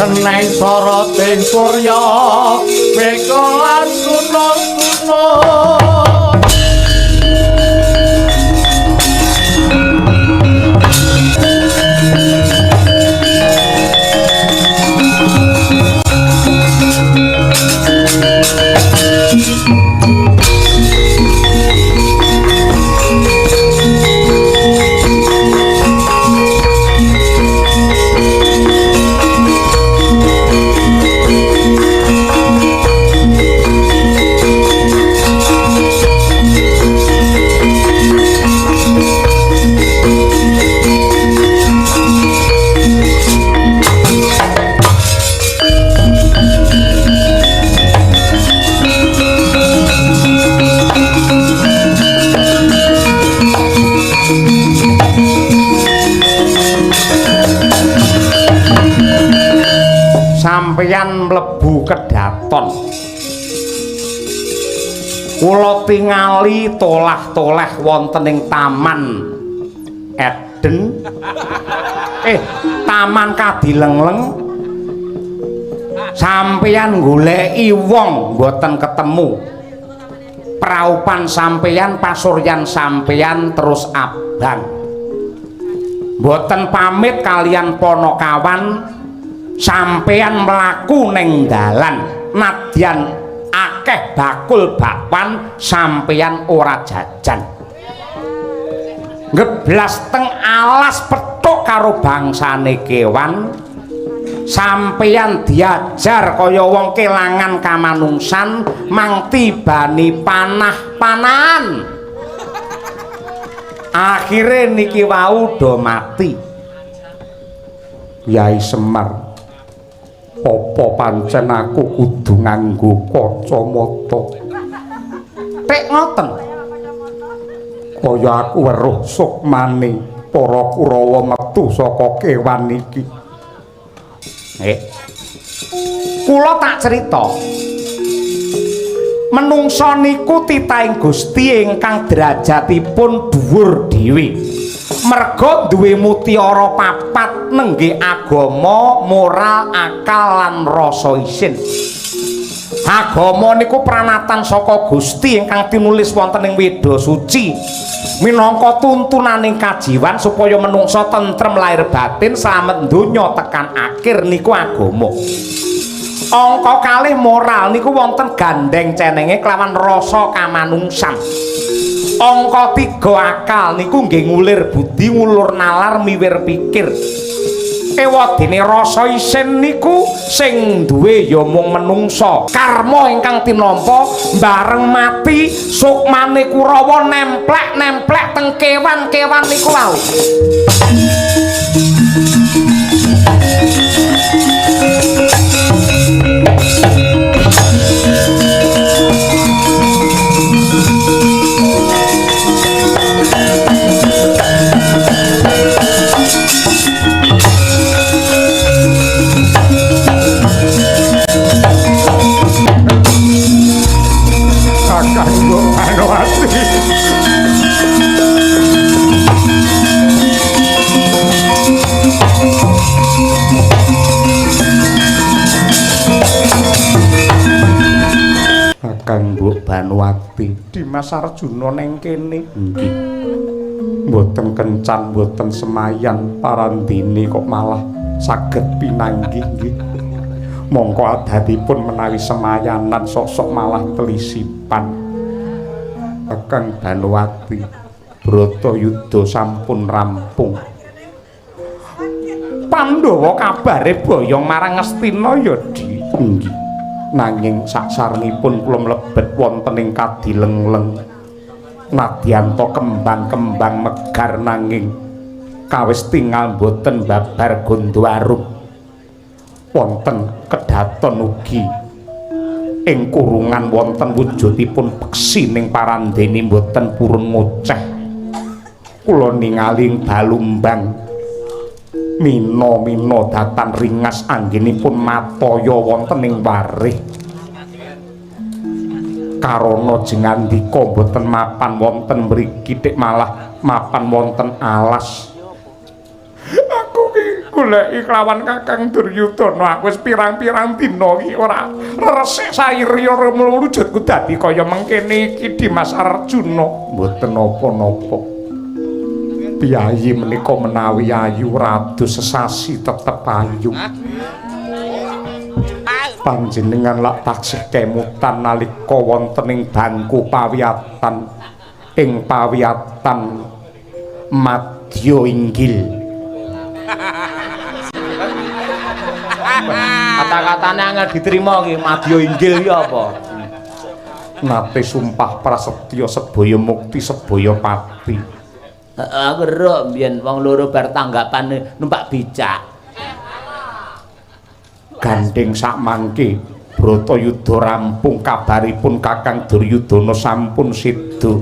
Keneng soroting surya mega lan gunung-gunung sampeyan mlebu kedaton. Kula tingali tolah-toleh wonten ing Taman Eden. Taman Kadilengleng. Sampeyan goleki wong mboten ketemu. Praupan sampeyan, pasuryan sampeyan terus abang. Mboten pamit kalian ponokawan, sampeyan mlaku ning dalan nadyan akeh bakul bakwan sampeyan ora jajan. Ngeblas teng alas petuk karo bangsane kewan, sampeyan diajar kaya wong kelangan kamanungsan mang tibani panah-panahan. Akhire niki wau do mati. Yai Semar, apa pancen aku kudu nganggo kacamata? Tek ngoten. Kaya aku weruh sukmane para Kurawa metu saka kewan iki. Kula tak cerita. Menungsa niku titahing Gusti ingkang derajatipun dhuwur dhewe. Merga duwe mutiara papat nengge agama, moral, akal lan rasa isin. Agama niku pranatan saka Gusti ingkang tinulis wonten ing Weda Suci minangka tuntunaning kajiwan supaya menungsa tentrem lahir batin slamet donya tekan akhir niku agama. Angka kalih moral niku wonten gandeng cenenge kelawan rasa kamanungsan. Angka 3 akal niku nggih ngulir budi, ngulur nalar, miwir pikir. Ewadene rasa isin niku sing duwe ya mung menungsa. Karma ingkang tinampa bareng mati sukmane Kurawa nemplek-nemplek teng kewan-kewan niku wau. Kakang Mbok Banwati, Dimas Arjuna neng kene. Nggih. Mboten kencan, mboten semayan parandene kok malah saged pinanggih nggih. Mongko adatipun menawi semayanan sosok malah telisipan. Kakang Banwati, Bratayuda sampun rampung. Pandhawa kabare boyong marang Ngastina ya Di. Nggih. Nanging saksarnipun kula mlebet wonten ing Kadilengleng. Nadyanto kembang-kembang megar nanging kawis tinggal boten babar Gondowarum. Wonten kedaton ugi ing kurungan wonten wujudipun peksi ning parandene boten purun ngoceh. Kula ningali balumbang mina-mina datan ringas anggenipun mataya wonten ing warih. Karana jengandika boten mapan wonten mriki tek malah mapan wonten alas. Aku ki goleki kelawan Kakang Duryudana, aku wis pirang-pirang dina iki ora resik sairya wujudku dadi kaya mengkene iki Dimas Arjuna. Mboten napa-napa. Piyayi menika menawi ayu radu sesasi tetep ayu. Panjenengan lak taksih kemutan nalika wonten ing bangku pawiyatan ing pawiyatan Madya Inggil. Kata-katane angel diterima iki Madya Inggil iki apa? Nate sumpah prasetya sebaya mukti sebaya pati. Aku ro mbiyen wong loro bar tanggapane numpak becak. Gandeng sak mangke Bratayuda rampung, kabaripun Kakang Duryudana sampun seda.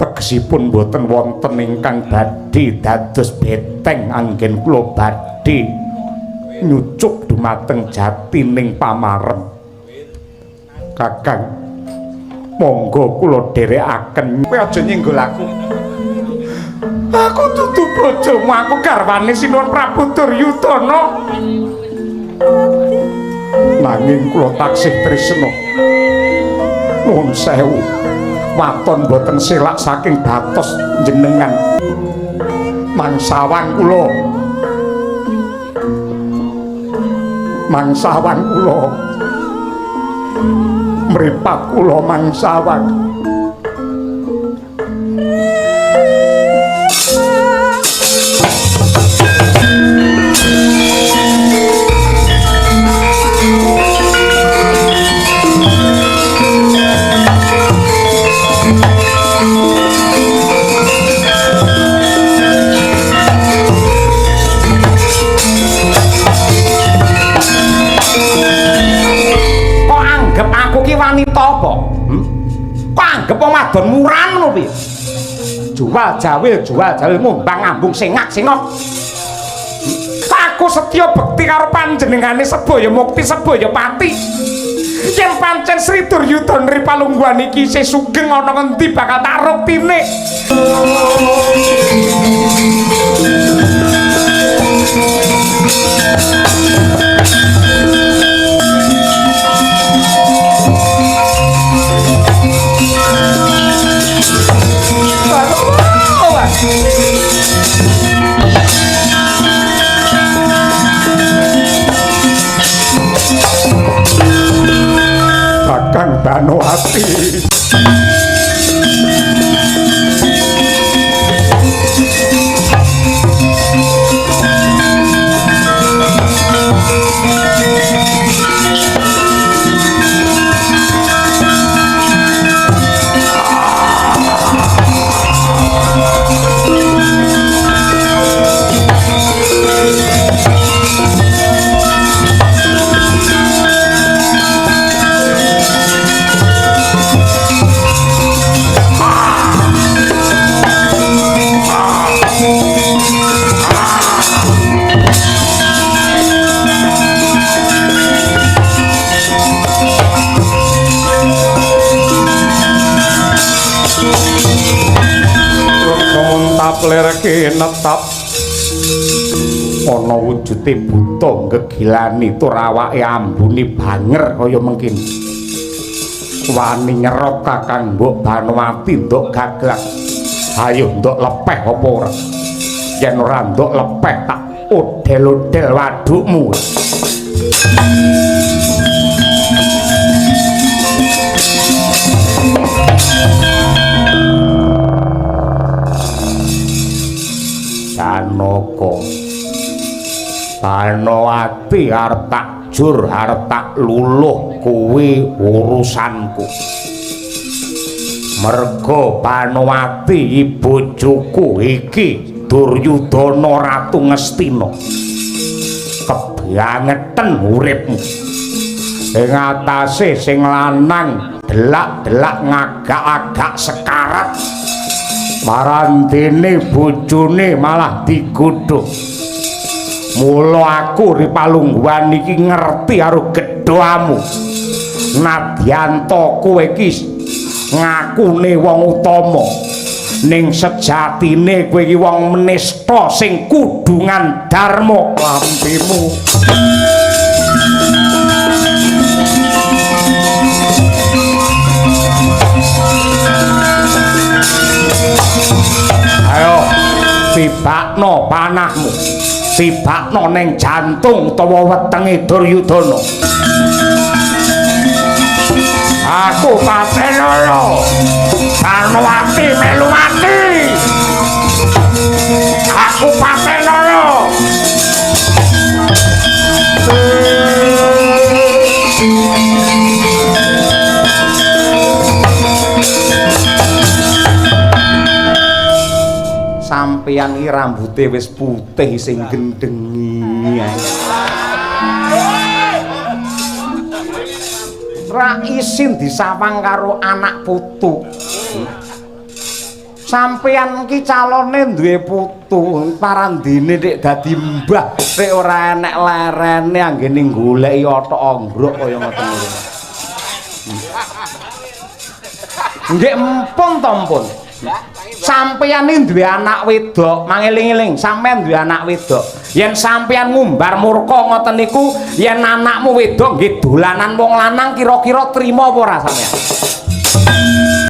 tegesipun boten wonten ingkang badhe dados beteng anggen kula badhe nyucuk dumateng jatining pamarem. Kakang, monggo kula dherekaken. Kowe aja nyenggol aku. Aku dudu bojomu, aku garwane Sinuwun Prabu Duryudana. Nanging kula taksih tresna. Nuwun sewu. Waton boten selak saking batos jenengan. Mangsawan kula. Mangsawan kula. Mripat kula mangsawan. Wanita apa? Kok anggap wadon murah ngono piye? Jual jawil ngumbang ngambung sengak-sengok. Aku setya bekti karo panjenengane Sebaya Mukti Sebaya Pati. Yen pancen Sri Duryudana Ripalungguhan iki isih sugeng ana ngendi bakal tak ruktine. Kakang Banowati. Lerke netap ana wujude buta gegilani tur awake ambune banger kaya mengkin wani nyerot Kakang Mbok Banowati nduk gagrak. Ayo nduk lepeh apa ora? Yen ora nduk lepeh tak odel-odel wadukmu. Janaka Banowati arep tak jur arep tak luluh kuwi urusanku. Merga Banowati bojoku iki Duryudana Ratu Ngastina kebangeten uripmu ing atase sing lanang delak-delak ngagak-agak sekarat marandene bojone malah digodhog. Mula aku Ripalungguhan iki ngerti karo gedhamu. Nadyanto kowe iki ngakune wong utama ning sejatine kowe iki wong menista sing kudungan dharma lampimu. Ayo tibakno panahmu, tibakno ning jantung utawa wetenge Duryudana. Aku Patenara Banowati melu mati. Aku Patenara. Sampeyan iki rambute wis putih sing gendhengi. Ra isin disawang karo anak putu. sampeyan ki calone duwe putu parandene nek dadi mbah nek ora enek lerene anggene goleki othok onggrok kaya ngoten niku. Nggih empun to mpun. Sampeyan iki duwe anak wedok, mangeling-eling, sampeyan duwe anak wedok. Yen sampeyan ngumbar murka ngoten niku, yen anakmu wedok nggih dolanan wong lanang kira-kira trima apa ora sampeyan?